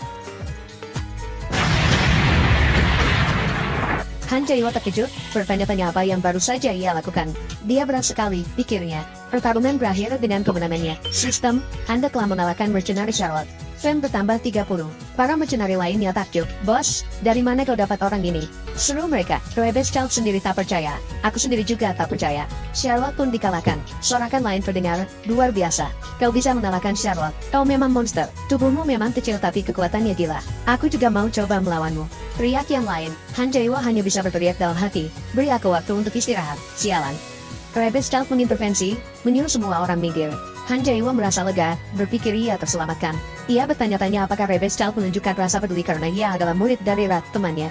Han Jae-woo terkejut, bertanya-tanya apa yang baru saja ia lakukan. Dia berat sekali, pikirnya. Pertarungan berakhir dengan kemenangannya. Sistem, Anda telah mengalahkan Mercenary Charlotte. Flame bertambah 30. Para mercenary lainnya takjub. Bos, dari mana kau dapat orang ini? Seru mereka. Rebes Child sendiri tak percaya. Aku sendiri juga tak percaya. Charlotte pun dikalahkan. Sorakan lain terdengar, luar biasa. Kau bisa mengalahkan Charlotte. Kau memang monster. Tubuhmu memang kecil tapi kekuatannya gila. Aku juga mau coba melawanmu. Teriak yang lain. Han Jae-woo hanya bisa berteriak dalam hati. Beri aku waktu untuk istirahat. Sialan. Rebes Child mengintervensi, menyuruh semua orang minggir. Han Jae-woo merasa lega, berpikir ia terselamatkan. Ia bertanya-tanya apakah Rebes Child menunjukkan rasa peduli karena ia adalah murid dari Rat, temannya.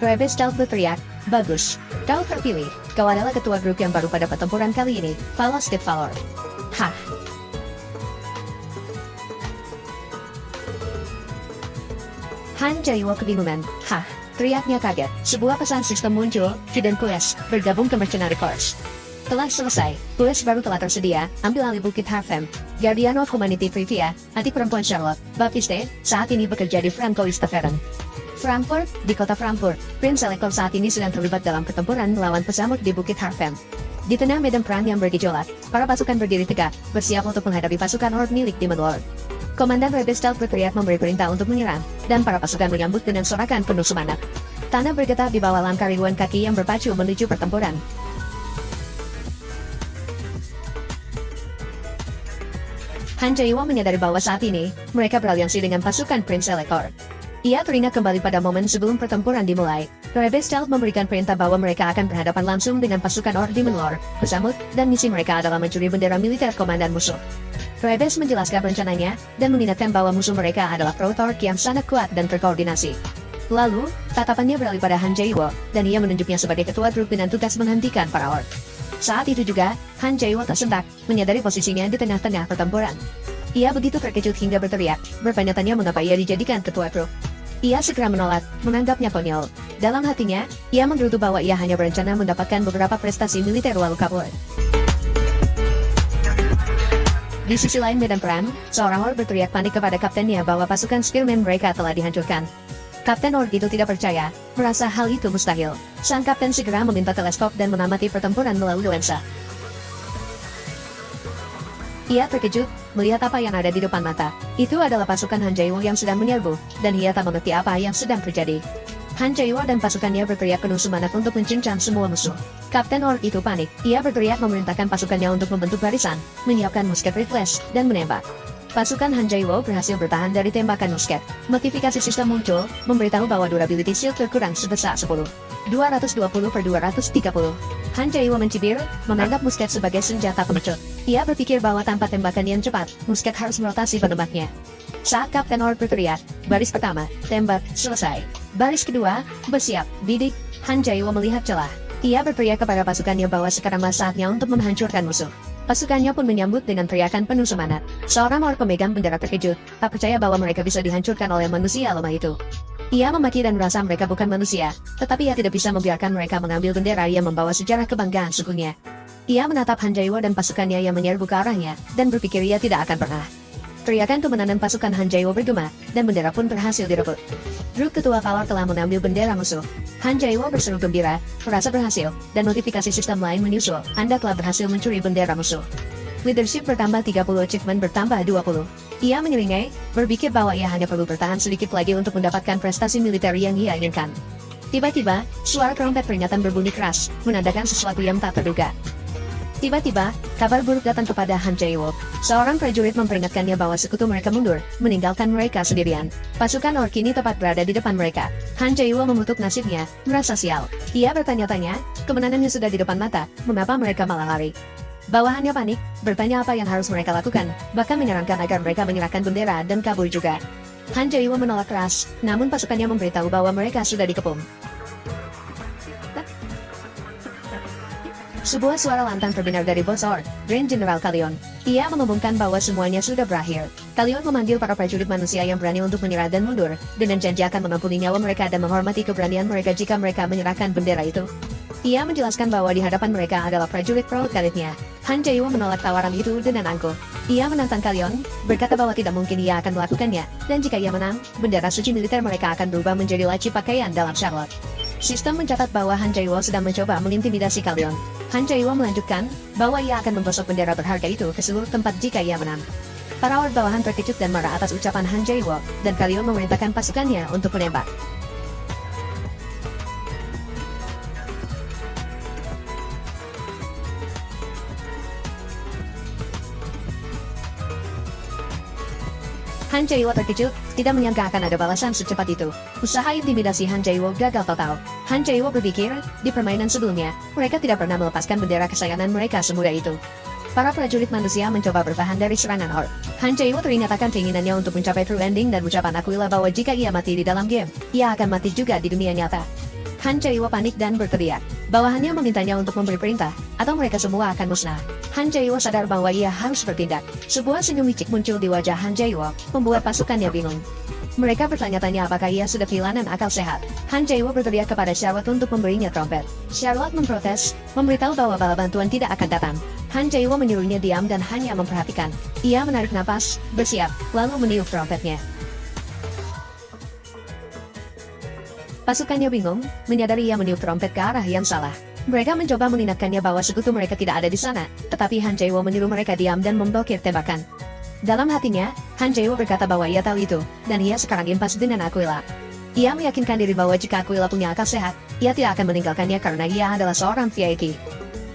Rebes Child berteriak, bagus. Kau terpilih. Kau adalah ketua grup yang baru pada pertempuran kali ini. Valor Step Valor. Hah. Han Jae-woo kebingungan. Hah. Teriaknya kaget. Sebuah pesan sistem muncul, Hidden Quest, bergabung ke Mercenary Corps. Telah selesai, quest baru telah tersedia, ambil alih Bukit Harfem. Guardian of Humanity Privia, adik perempuan Charlotte, Baptiste, saat ini bekerja di Francois Tavern. Frankfurt, di kota Frankfurt, Prince Elekor saat ini sedang terlibat dalam pertempuran melawan pesamut di Bukit Harfem. Di tengah medan perang yang bergejolak, para pasukan berdiri tegak, bersiap untuk menghadapi pasukan Horde milik Demon Lord. Komandan Rebel Stealth berteriak memberi perintah untuk menyerang, dan para pasukan menyambut dengan sorakan penuh semangat. Tanah bergetar di bawah langkah ribuan kaki yang berpacu menuju pertempuran. Han Jae-woo menyadari bahwa saat ini, mereka beraliansi dengan pasukan Prince Elekor. Ia teringat kembali pada momen sebelum pertempuran dimulai. Rebel Stealth memberikan perintah bahwa mereka akan berhadapan langsung dengan pasukan Horde Demon Lord, pesamut, dan misi mereka adalah mencuri bendera militer komandan musuh. Rebels menjelaskan rencananya, dan mengingatkan bahwa musuh mereka adalah Protork yang sangat kuat dan terkoordinasi. Lalu, tatapannya beralih pada Han Jae-woo, dan ia menunjuknya sebagai ketua grup dengan tugas menghentikan para Horde. Saat itu juga, Han Jae-woo tersentak, menyadari posisinya di tengah-tengah pertempuran. Ia begitu terkejut hingga berteriak, bertanya-tanya mengapa ia dijadikan ketua grup. Ia segera menolak, menganggapnya konyol. Dalam hatinya, ia menggerutu bahwa ia hanya berencana mendapatkan beberapa prestasi militer lalu kabur. Di sisi lain medan perang, seorang Horde berteriak panik kepada kaptennya bahwa pasukan Spearman mereka telah dihancurkan. Kapten Horde itu tidak percaya, merasa hal itu mustahil. Sang kapten segera meminta teleskop dan mengamati pertempuran melalui lensa. Ia terkejut, melihat apa yang ada di depan mata. Itu adalah pasukan Han Jae-woo yang sedang menyerbu, dan ia tak mengerti apa yang sedang terjadi. Han Jae-woo dan pasukannya berteriak penuh semangat untuk mencincang semua musuh. Kapten Horde itu panik. Ia berteriak memerintahkan pasukannya untuk membentuk barisan, menyiapkan musket reflex, dan menembak. Pasukan Han Jae-woo berhasil bertahan dari tembakan musket. Notifikasi sistem muncul, memberitahu bahwa durability shield berkurang sebesar 10. 220/230. Han Jae-woo mencibir, menganggap musket sebagai senjata pengecut. Ia berpikir bahwa tanpa tembakan yang cepat, musket harus merotasi penembaknya. Saat Kapten Orc berteriak, baris pertama, tembak, selesai. Baris kedua, bersiap, bidik. Han Jae-woo melihat celah. Ia berteriak kepada pasukannya bahwa sekaranglah saatnya untuk menghancurkan musuh. Pasukannya pun menyambut dengan teriakan penuh semangat. Seorang orc pemegang bendera terkejut, tak percaya bahwa mereka bisa dihancurkan oleh manusia lemah itu. Ia memaki dan merasa mereka bukan manusia, tetapi ia tidak bisa membiarkan mereka mengambil bendera yang membawa sejarah kebanggaan sukunya. Ia menatap Han Jae-woo dan pasukannya yang menyerbu ke arahnya, dan berpikir ia tidak akan pernah. Teriakan kemenangan pasukan Han Jae-woo bergema, dan bendera pun berhasil direbut. Druk ketua Valor telah mengambil bendera musuh. Han Jae-woo berseru gembira, merasa berhasil, dan notifikasi sistem lain menyusul, Anda telah berhasil mencuri bendera musuh. Leadership bertambah 30, achievement bertambah 20. Ia menyeringai, berpikir bahwa ia hanya perlu bertahan sedikit lagi untuk mendapatkan prestasi militer yang ia inginkan. Tiba-tiba, suara trompet peringatan berbunyi keras, menandakan sesuatu yang tak terduga. Tiba-tiba, kabar buruk datang kepada Han Jae-woo. Seorang prajurit memperingatkannya bahwa sekutu mereka mundur, meninggalkan mereka sendirian. Pasukan orc kini tepat berada di depan mereka. Han Jae-woo mengutuk nasibnya, merasa sial. Ia bertanya-tanya, kemenangannya sudah di depan mata, mengapa mereka malah lari? Bawahannya panik, bertanya apa yang harus mereka lakukan, bahkan menyarankan agar mereka menyerahkan bendera dan kabur juga. Han Jae-woo menolak keras, namun pasukannya memberitahu bahwa mereka sudah dikepung. Sebuah suara lantang terdengar dari bos Orc, Grand General Kalion. Ia mengumumkan bahwa semuanya sudah berakhir. Kalion memanggil para prajurit manusia yang berani untuk menyerah dan mundur, dengan janji akan mengampuni nyawa mereka dan menghormati keberanian mereka jika mereka menyerahkan bendera itu. Ia menjelaskan bahwa di hadapan mereka adalah prajurit prajuritnya. Han Jae-woo menolak tawaran itu dengan angkuh. Ia menantang Kalion, berkata bahwa tidak mungkin ia akan melakukannya, dan jika ia menang, bendera suci militer mereka akan berubah menjadi laci pakaian dalam Charlotte. Sistem mencatat bahwa Han Jae-woo sedang mencoba mengintimidasi Kalion. Han Jae-woo melanjutkan bahwa ia akan menggosok bendera berharga itu ke seluruh tempat jika ia menang. Para orc bawahan terkejut dan marah atas ucapan Han Jae-woo, dan Kalion memerintahkan pasukannya untuk menembak. Han Jae-woo terkejut, tidak menyangka akan ada balasan secepat itu. Usaha intimidasi Han Jae-woo gagal total. Han Jae-woo berpikir, di permainan sebelumnya, mereka tidak pernah melepaskan bendera kesayangan mereka semudah itu. Para prajurit manusia mencoba bertahan dari serangan orc. Han Jae-woo teringat akan keinginannya untuk mencapai true ending dan ucapan Aquila bahwa jika ia mati di dalam game, ia akan mati juga di dunia nyata. Han Jae-woo panik dan berteriak. Bawahannya memintanya untuk memberi perintah, atau mereka semua akan musnah. Han Jae-woo sadar bahwa ia harus bertindak. Sebuah senyum licik muncul di wajah Han Jae-woo, membuat pasukannya bingung. Mereka bertanya-tanya apakah ia sudah kehilangan akal sehat. Han Jae-woo berteriak kepada Charlotte untuk memberinya trompet. Charlotte memprotes, memberitahu bahwa bala bantuan tidak akan datang. Han Jae-woo menyuruhnya diam dan hanya memperhatikan. Ia menarik napas, bersiap, lalu meniup trompetnya. Pasukannya bingung, menyadari ia meniup trompet ke arah yang salah. Mereka mencoba mengingatkannya bahwa sekutu mereka tidak ada di sana, tetapi Han Jae-woo menyuruh mereka diam dan memblokir tembakan. Dalam hatinya, Han Jae-woo berkata bahwa ia tahu itu, dan ia sekarang impas dengan Aquila. Ia meyakinkan diri bahwa jika Aquila punya akal sehat, ia tidak akan meninggalkannya karena ia adalah seorang VIP.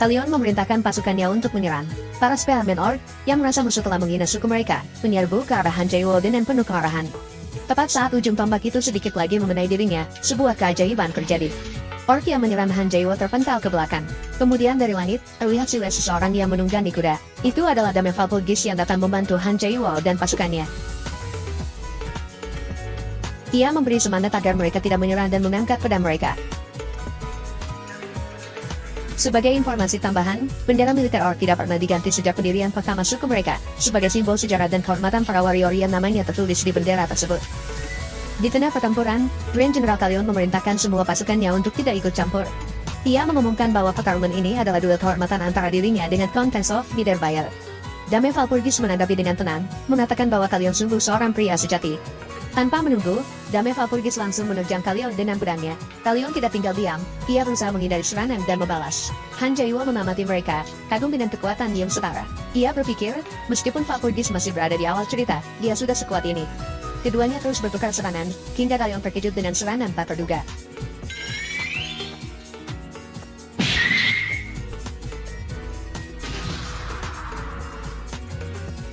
Kalion memerintahkan pasukannya untuk menyerang. Para spearman orc, yang merasa musuh telah menghina suku mereka, menyerbu ke arah Han Jae-woo dengan penuh kemarahan. Tepat saat ujung tombak itu sedikit lagi mengenai dirinya, sebuah keajaiban terjadi. Orc yang menyerang Han Jae-woo terpental ke belakang. Kemudian dari langit, terlihat siluet seseorang yang menunggangi kuda. Itu adalah Dame Valpurgis yang datang membantu Han Jae-woo dan pasukannya. Ia memberi semangat agar mereka tidak menyerah dan mengangkat pedang mereka. Sebagai informasi tambahan, bendera militer orc tidak pernah diganti sejak pendirian pertama suku mereka, sebagai simbol sejarah dan kehormatan para warrior yang namanya tertulis di bendera tersebut. Di tengah pertempuran, Grand General Kalion memerintahkan semua pasukannya untuk tidak ikut campur. Ia mengumumkan bahwa pertarungan ini adalah duel kehormatan antara dirinya dengan Countess of Niederbayern. Dame Valpurgis menanggapi dengan tenang, mengatakan bahwa Kalion sungguh seorang pria sejati. Tanpa menunggu, Dame Valpurgis langsung menerjang Kalion dengan pedangnya. Kalion tidak tinggal diam, ia berusaha menghindari serangan dan membalas. Han Jae-woo mengamati mereka, kagum dengan kekuatan yang setara. Ia berpikir, meskipun Valpurgis masih berada di awal cerita, dia sudah sekuat ini. Keduanya terus bertukar serangan, hingga Kalion terkejut dengan serangan tak terduga.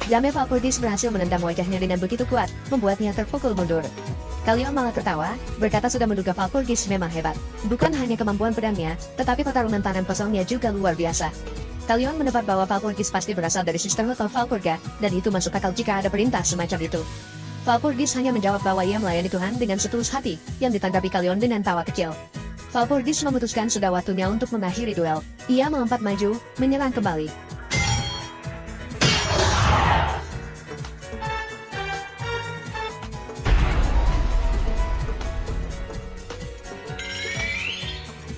Dame Valpurgis berhasil menendang wajahnya dengan begitu kuat, membuatnya terpukul mundur. Kalian malah tertawa, berkata sudah menduga Valpurgis memang hebat. Bukan hanya kemampuan pedangnya, tetapi pertarungan tangan kosongnya juga luar biasa. Kalian menebak bahwa Valpurgis pasti berasal dari Sisterhood of Valpurga, dan itu masuk akal jika ada perintah semacam itu. Valpurgis hanya menjawab bahwa ia melayani Tuhan dengan setulus hati, yang ditanggapi Kalian dengan tawa kecil. Valpurgis memutuskan sudah waktunya untuk mengakhiri duel. Ia melompat maju, menyerang kembali.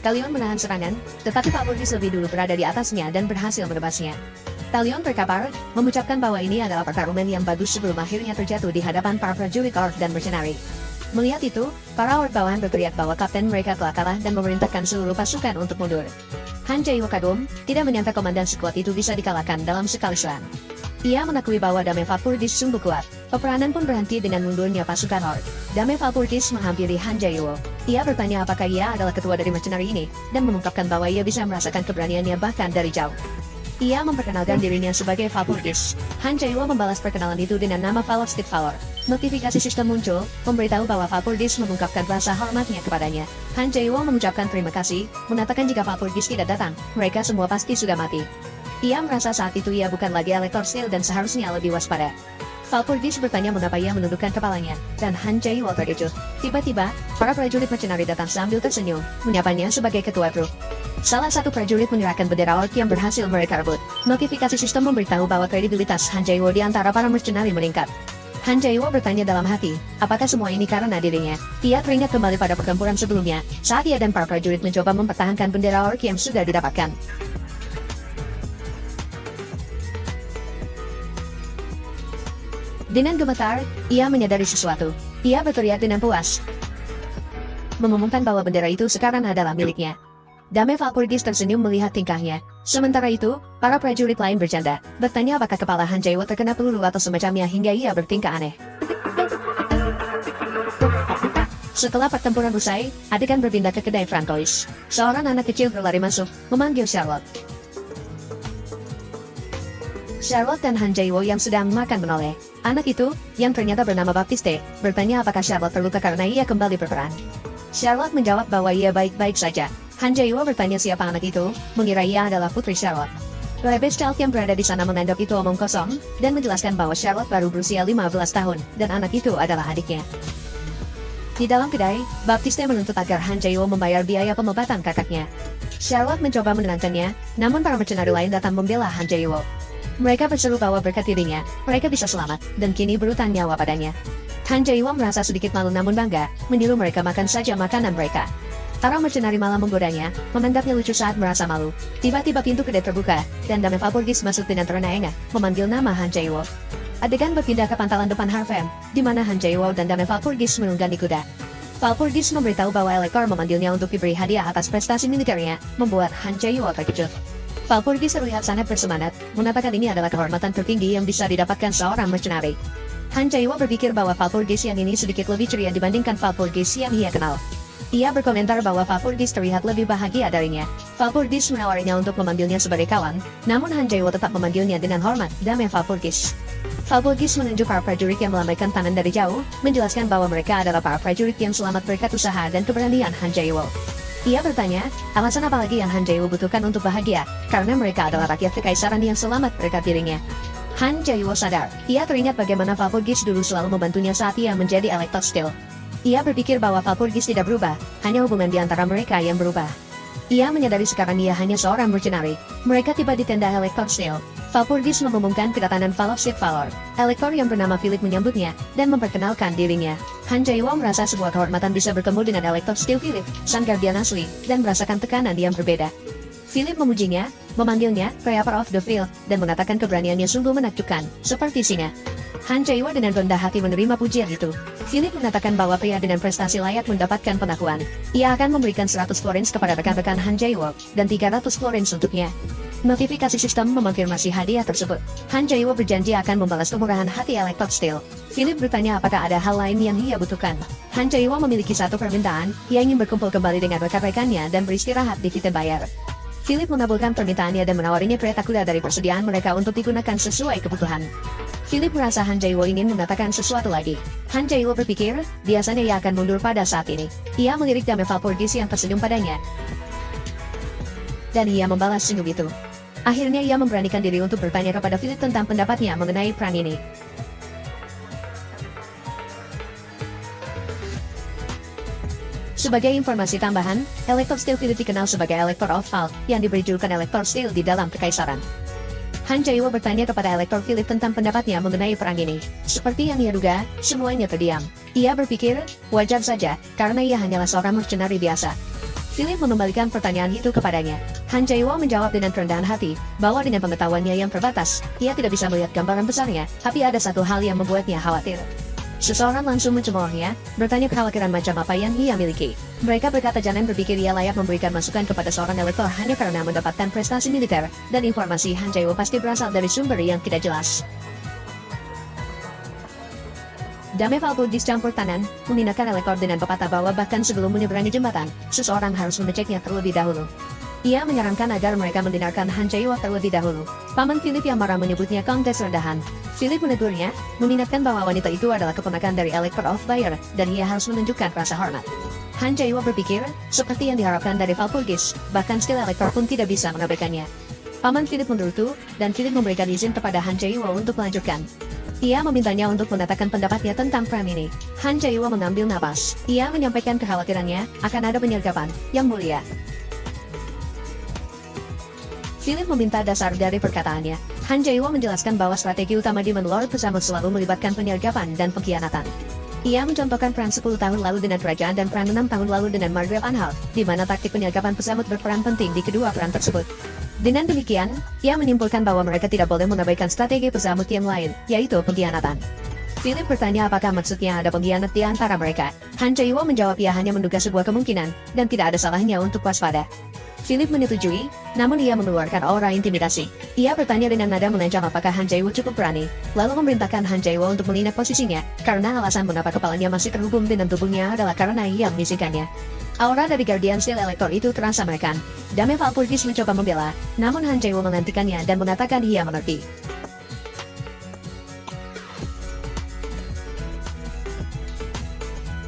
Talion menahan serangan, tetapi Valpurgis lebih dulu berada di atasnya dan berhasil menebasnya. Talion terkapar, mengucapkan bahwa ini adalah pertarungan yang bagus sebelum akhirnya terjatuh di hadapan para prajurit Orc dan mercenari. Melihat itu, para Orc bawahan berteriak bahwa kapten mereka telah kalah dan memerintahkan seluruh pasukan untuk mundur. Han Jae-woo kagum, tidak menyangka komandan sekuat itu bisa dikalahkan dalam sekali serang. Ia mengakui bahwa Dame Valpurgis sungguh kuat. Peperangan pun berhenti dengan mundurnya pasukan Orc. Dame Valpurgis menghampiri Han Jae-woo. Ia bertanya apakah ia adalah ketua dari mercenari ini, dan mengungkapkan bahwa ia bisa merasakan keberaniannya bahkan dari jauh. Ia memperkenalkan dirinya sebagai Valpurgis. Han Jae-woo membalas perkenalan itu dengan nama Valostic Valor. Notifikasi sistem muncul, memberitahu bahwa Valpurgis mengungkapkan rasa hormatnya kepadanya. Han Jae-woo mengucapkan terima kasih, mengatakan jika Valpurgis tidak datang, mereka semua pasti sudah mati. Ia merasa saat itu ia bukan lagi Elector Steel dan seharusnya lebih waspada. Valpurgis bertanya mengapa ia menundukkan kepalanya, dan Han Jae-woo terkejut. Tiba-tiba, para prajurit mercenari datang sambil tersenyum, menyapanya sebagai ketua grup. Salah satu prajurit menyerahkan bendera Orc yang berhasil mereka rebut. Notifikasi sistem memberitahu bahwa kredibilitas Han Jae-woo di antara para mercenari meningkat. Han Jae-woo bertanya dalam hati, apakah semua ini karena dirinya? Ia teringat kembali pada pertempuran sebelumnya, saat ia dan para prajurit mencoba mempertahankan bendera Orc yang sudah didapatkan. Dengan gemetar, ia menyadari sesuatu. Ia berteriak dengan puas, mengumumkan bahwa bendera itu sekarang adalah miliknya. Dame Valpurgis tersenyum melihat tingkahnya. Sementara itu, para prajurit lain bercanda, bertanya apakah kepala Han Jae-woo terkena peluru atau semacamnya hingga ia bertingkah aneh. Setelah pertempuran usai, adegan berpindah ke kedai Francois. Seorang anak kecil berlari masuk, memanggil Charlotte. Charlotte dan Han Jae-woo yang sedang makan menoleh. Anak itu, yang ternyata bernama Baptiste, bertanya apakah Charlotte terluka karena ia kembali berperan. Charlotte menjawab bahwa ia baik-baik saja. Han Jae-woo bertanya siapa anak itu, mengira ia adalah putri Charlotte. Rebel Stealth yang berada di sana menganggap itu omong kosong, dan menjelaskan bahwa Charlotte baru berusia 15 tahun, dan anak itu adalah adiknya. Di dalam kedai, Baptiste menuntut agar Han Jae-woo membayar biaya pengobatan kakaknya. Charlotte mencoba menenangkannya, namun para mercenari lain datang membela Han Jae-woo. Mereka berseru bahwa berkat dirinya, mereka bisa selamat, dan kini berutang nyawa padanya. Han Jae-woo merasa sedikit malu namun bangga, menyuruh mereka makan saja makanan mereka. Para mercenari malah menggodanya, menganggapnya lucu saat merasa malu. Tiba-tiba pintu kedai terbuka, dan Dame Valpurgis masuk dengan terengah-engah, memanggil nama Han Jae-woo. Adegan berpindah ke pantalan depan Harfem, di mana Han Jae-woo dan Dame Valpurgis menunggangi kuda. Valpurgis memberitahu bahwa Elector memanggilnya untuk diberi hadiah atas prestasi militernya, membuat Han Jae-woo terkejut. Valpurgis terlihat sangat bersemangat, mengatakan ini adalah kehormatan tertinggi yang bisa didapatkan seorang mercenari. Han Jae-woo berpikir bahwa Valpurgis yang ini sedikit lebih ceria dibandingkan Valpurgis yang ia kenal. Ia berkomentar bahwa Valpurgis terlihat lebih bahagia darinya. Valpurgis menawarinya untuk memanggilnya sebagai kawan, namun Han Jae-woo tetap memanggilnya dengan hormat, Dame Valpurgis. Valpurgis menunjuk para prajurit yang melambaikan tangan dari jauh, menjelaskan bahwa mereka adalah para prajurit yang selamat berkat usaha dan keberanian Han Jae-woo. Ia bertanya, alasan apa lagi yang Han Jae-woo butuhkan untuk bahagia, karena mereka adalah rakyat kekaisaran yang selamat berkat dirinya. Han Jae-woo sadar, ia teringat bagaimana Valpurgis dulu selalu membantunya saat ia menjadi Elector Steel. Ia berpikir bahwa Valpurgis tidak berubah, hanya hubungan di antara mereka yang berubah. Ia menyadari sekarang ia hanya seorang mercenari. Mereka tiba di tenda Elector Steel. Valpurgis mengumumkan kedatangan Valostic Valor. Elector yang bernama Philip menyambutnya, dan memperkenalkan dirinya. Han Jae-woo merasa sebuah kehormatan bisa bertemu dengan Elector Steel Philip, sang guardian asli, dan merasakan tekanan yang berbeda. Philip memujinya, memanggilnya Creator of the Field, dan mengatakan keberaniannya sungguh menakjubkan, seperti singa. Han Jae-woo dengan rendah hati menerima pujian itu. Philip mengatakan bahwa pria dengan prestasi layak mendapatkan pengakuan. Ia akan memberikan 100 florins kepada rekan-rekan Han Jae-woo, dan 300 florins untuknya. Notifikasi sistem memonfirmasi hadiah tersebut. Han Jae-woo berjanji akan membalas kemurahan hati Elector Steel. Philip bertanya apakah ada hal lain yang ia butuhkan. Han Jae-woo memiliki satu permintaan, ia ingin berkumpul kembali dengan rekan-rekannya dan beristirahat di Wittenbayer. Philip mengabulkan permintaannya dan menawarinya kereta kuda dari persediaan mereka untuk digunakan sesuai kebutuhan. Philip merasa Han Jae-woo ingin mengatakan sesuatu lagi. Han Jae-woo berpikir, biasanya ia akan mundur pada saat ini. Ia melirik Dame Valpurgis yang tersenyum padanya. Dan ia membalas senyum itu. Akhirnya ia memberanikan diri untuk bertanya kepada Philip tentang pendapatnya mengenai perang ini. Sebagai informasi tambahan, Elector Steel Philip dikenal sebagai Elector of Val, yang diberi julukan Elector Steel di dalam Kekaisaran. Han Jae-woo bertanya kepada Elector Philip tentang pendapatnya mengenai perang ini. Seperti yang ia duga, semuanya terdiam. Ia berpikir, wajar saja, karena ia hanyalah seorang mercenari biasa. Philip mengembalikan pertanyaan itu kepadanya. Han Jae-woo menjawab dengan kerendahan hati, bahwa dengan pengetahuannya yang terbatas, ia tidak bisa melihat gambaran besarnya, tapi ada satu hal yang membuatnya khawatir. Seseorang langsung mencemoohnya, bertanya kekhawatiran macam apa yang ia miliki. Mereka berkata jangan berpikir ia layak memberikan masukan kepada seorang elektor hanya karena mendapatkan prestasi militer, dan informasi Han Jae-woo pasti berasal dari sumber yang tidak jelas. Dame Valpurgis campur tangan, memindahkan elektor dengan pepatah bahwa bahkan sebelum menyeberangi jembatan, seseorang harus mengeceknya terlebih dahulu. Ia menyarankan agar mereka mendengarkan Han Jae-woo terlebih dahulu. Paman Philip yang marah menyebutnya kontes rendahan. Philip menegurnya, mengingatkan bahwa wanita itu adalah keponakan dari Elector of Fire, dan ia harus menunjukkan rasa hormat. Han Jae-woo berpikir, seperti yang diharapkan dari Valpurgis, bahkan skill Elector pun tidak bisa mengabaikannya. Paman Philip menurutu, dan Philip memberikan izin kepada Han Jae-woo untuk melanjutkan. Ia memintanya untuk mengatakan pendapatnya tentang perang ini. Han Jae-woo mengambil napas. Ia menyampaikan kekhawatirannya, akan ada penyergapan, yang mulia. Philip meminta dasar dari perkataannya. Han Jae-woo menjelaskan bahwa strategi utama di Lord Pesamut selalu melibatkan penyergapan dan pengkhianatan. Ia mencontohkan perang 10 tahun lalu dengan kerajaan dan perang 6 tahun lalu dengan Margrave Anhalt, di mana taktik penyergapan pesamut berperan penting di kedua perang tersebut. Dengan demikian, ia menyimpulkan bahwa mereka tidak boleh mengabaikan strategi pesamut yang lain, yaitu pengkhianatan. Philip bertanya apakah maksudnya ada pengkhianat di antara mereka. Han Jae-woo menjawab ia hanya menduga sebuah kemungkinan, dan tidak ada salahnya untuk waspada. Philip menyetujui, namun ia mengeluarkan aura intimidasi. Ia bertanya dengan nada mengancam apakah Han Jae-woo cukup berani, lalu memerintahkan Han Jae-woo untuk menginap posisinya, karena alasan mengapa kepalanya masih terhubung dengan tubuhnya adalah karena ia membisikkannya. Aura dari Guardian Steel Elector itu terasa menekan. Dame Valpurgis mencoba membela, namun Han Jae-woo menghentikannya dan mengatakan ia mengerti.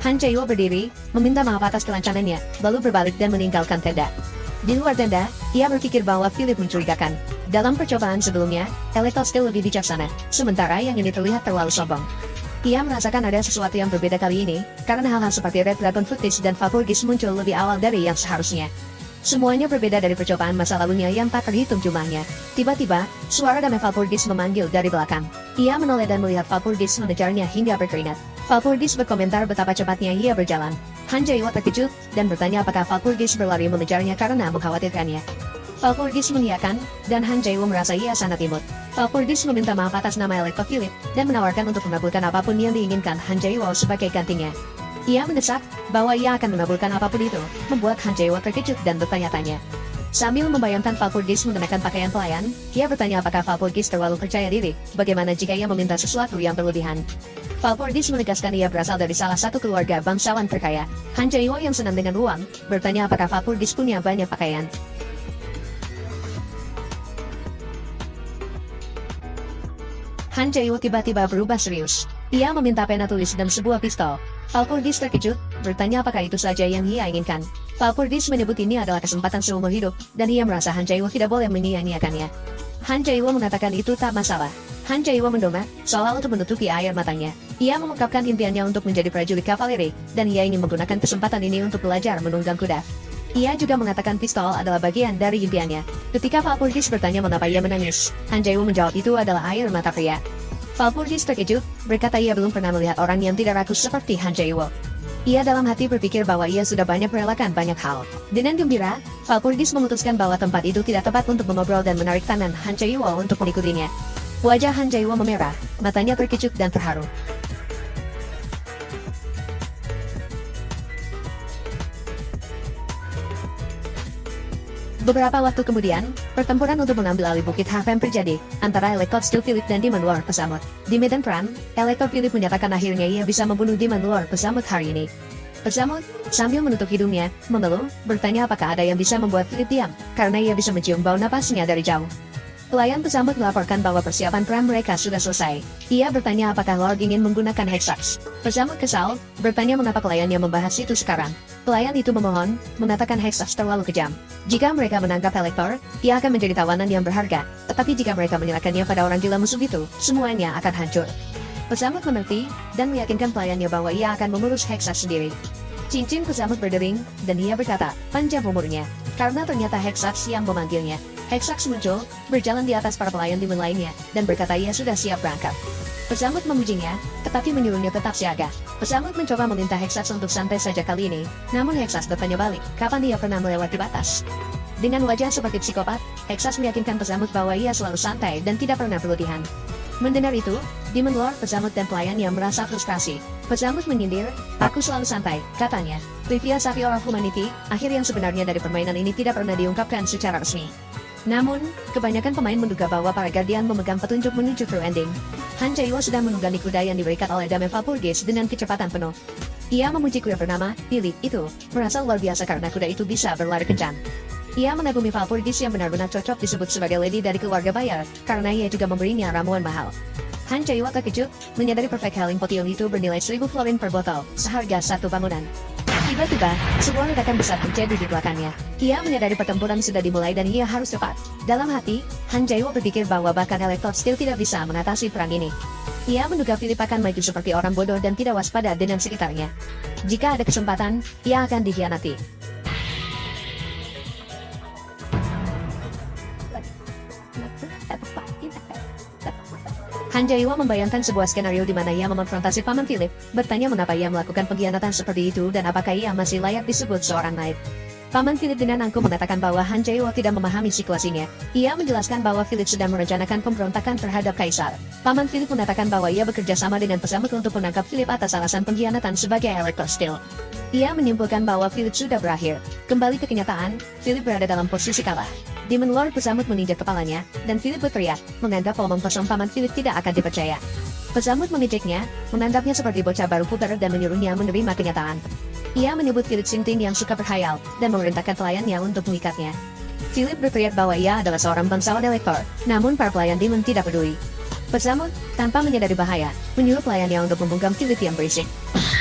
Han Jae-woo berdiri, meminta maaf atas kelancangannya, lalu berbalik dan meninggalkan tenda. Di luar tenda, ia berpikir bahwa Philip mencurigakan. Dalam percobaan sebelumnya, Elector Steel lebih bijaksana, sementara yang ini terlihat terlalu sombong. Ia merasakan ada sesuatu yang berbeda kali ini, karena hal-hal seperti Red Dragon Footage dan Valpurgis muncul lebih awal dari yang seharusnya. Semuanya berbeda dari percobaan masa lalunya yang tak terhitung jumlahnya. Tiba-tiba, suara Dame Valpurgis memanggil dari belakang. Ia menoleh dan melihat Valpurgis mengejarnya hingga berkeringat. Valpurgis berkomentar betapa cepatnya ia berjalan. Han Jae-woo terkejut, dan bertanya apakah Valpurgis berlari mengejarnya karena mengkhawatirkannya. Valpurgis mengiyakan, dan Han Jae-woo merasa ia sangat imut. Valpurgis meminta maaf atas nama Elector Philip, dan menawarkan untuk mengabulkan apapun yang diinginkan Han Jae-woo sebagai gantinya. Ia mendesak, bahwa ia akan mengabulkan apapun itu, membuat Han Jae-woo terkejut dan bertanya-tanya. Sambil membayangkan Valpurgis mengenakan pakaian pelayan, ia bertanya apakah Valpurgis terlalu percaya diri, bagaimana jika ia meminta sesuatu yang berlebihan. Valpurgis menegaskan ia berasal dari salah satu keluarga bangsawan terkaya. Han Jae-woo yang senang dengan uang, bertanya apakah Valpurgis punya banyak pakaian. Han Jae-woo tiba-tiba berubah serius. Ia meminta pena tulis dan sebuah pistol. Valpurgis terkejut, bertanya apakah itu saja yang ia inginkan. Valpurgis menyebut ini adalah kesempatan seumur hidup, dan ia merasa Han Jae-woo tidak boleh menyia-nyiakannya. Han Jae-woo mengatakan itu tak masalah. Han Jae-woo mendongak, seolah untuk menutupi air matanya. Ia mengungkapkan impiannya untuk menjadi prajurit kavaleri, dan ia ingin menggunakan kesempatan ini untuk belajar menunggang kuda. Ia juga mengatakan pistol adalah bagian dari impiannya. Ketika Valpurgis bertanya mengapa ia menangis, Han Jae-woo menjawab itu adalah air mata pria. Valpurgis terkejut, berkata ia belum pernah melihat orang yang tidak rakus seperti Han Jae-woo. Ia dalam hati berpikir bahwa ia sudah banyak merelakan banyak hal. Dengan gembira, Valpurgis memutuskan bahwa tempat itu tidak tepat untuk mengobrol dan menarik tangan Han Jae-woo untuk mengikutinya. Wajah Han Jae-woo memerah, matanya terkejut dan terharu. Beberapa waktu kemudian, pertempuran untuk mengambil alih Bukit Hafem terjadi, antara Elector Steel Philip dan Demon Lord Pesamut. Di medan perang, Elector Philip menyatakan akhirnya ia bisa membunuh Demon Lord Pesamut hari ini. Pesamut, sambil menutup hidungnya, mengeluh, bertanya apakah ada yang bisa membuat Philip diam, karena ia bisa mencium bau napasnya dari jauh. Pelayan pesambut melaporkan bahwa persiapan perang mereka sudah selesai. Ia bertanya apakah Lord ingin menggunakan Hexax. Pesambut kesal, bertanya mengapa pelayannya membahas itu sekarang. Pelayan itu memohon, mengatakan Hexax terlalu kejam. Jika mereka menangkap Elector, ia akan menjadi tawanan yang berharga. Tetapi jika mereka menyerahkannya pada orang gila musuh itu, semuanya akan hancur. Pesambut mengerti, dan meyakinkan pelayannya bahwa ia akan mengurus Hexax sendiri. Cincin pesambut berdering, dan ia berkata, panjang umurnya. Karena ternyata Hexax yang memanggilnya. Hexax muncul, berjalan di atas para pelayan demon lainnya, dan berkata ia sudah siap berangkat. Pesambut memujinya, tetapi menyuruhnya tetap siaga. Pesambut mencoba meminta Hexax untuk santai saja kali ini, namun Hexax bertanya balik, kapan dia pernah melewati batas. Dengan wajah seperti psikopat, Hexax meyakinkan pesambut bahwa ia selalu santai dan tidak pernah berlebihan. Mendengar itu, Demon Lord, pesambut dan pelayan yang merasa frustrasi. Pesambut menyindir, aku selalu santai, katanya. Trivia Savior of Humanity, akhir yang sebenarnya dari permainan ini tidak pernah diungkapkan secara resmi. Namun, kebanyakan pemain menduga bahwa para Guardian memegang petunjuk menuju true ending. Han Jae-woo sedang menunggangi kuda yang diberikan oleh Dame Valpurgis dengan kecepatan penuh. Ia memuji kuda bernama Billy itu, merasa luar biasa karena kuda itu bisa berlari kencang. Ia mengagumi Valpurgis yang benar-benar cocok disebut sebagai lady dari keluarga Bayar, karena ia juga memberinya ramuan mahal. Han Jae-woo terkejut, menyadari Perfect Healing Potion itu bernilai 1000 florin per botol, seharga satu bangunan. Tiba-tiba, sebuah ledakan besar terjadi di belakangnya. Ia menyadari pertempuran sudah dimulai dan ia harus cepat. Dalam hati, Han Jae-woo berpikir bahwa bahkan Elector Steel tidak bisa mengatasi perang ini. Ia menduga Philip akan maju seperti orang bodoh dan tidak waspada dengan sekitarnya. Jika ada kesempatan, ia akan dikhianati. Han Jae-woo membayangkan sebuah skenario di mana ia memonfrontasi Paman Philip, bertanya mengapa ia melakukan pengkhianatan seperti itu dan apakah ia masih layak disebut seorang knight. Paman Philip dengan angkuh mengatakan bahwa Han Jae-woo tidak memahami situasinya. Ia menjelaskan bahwa Philip sedang merencanakan pemberontakan terhadap Kaisar. Paman Philip mengatakan bahwa ia bekerja sama dengan pesambut untuk menangkap Philip atas alasan pengkhianatan sebagai Elector Steel. Ia menyimpulkan bahwa Philip sudah berakhir. Kembali ke kenyataan, Philip berada dalam posisi kalah. Demon Lord pesambut menginjak kepalanya, dan Philip berteriak, menganggap omong kosong Paman Philip tidak akan dipercaya. Pesambut mengejeknya, menganggapnya seperti bocah baru puber dan menyuruhnya menerima kenyataan. Ia menyebut Philip Sinting yang suka berhayal, dan memerintahkan pelayannya untuk mengikatnya. Philip berteriak bahwa ia adalah seorang bangsawan Elector, namun para pelayan demon tidak peduli. Pesambut, tanpa menyadari bahaya, menyuruh pelayannya untuk membungkam Philip yang berisik.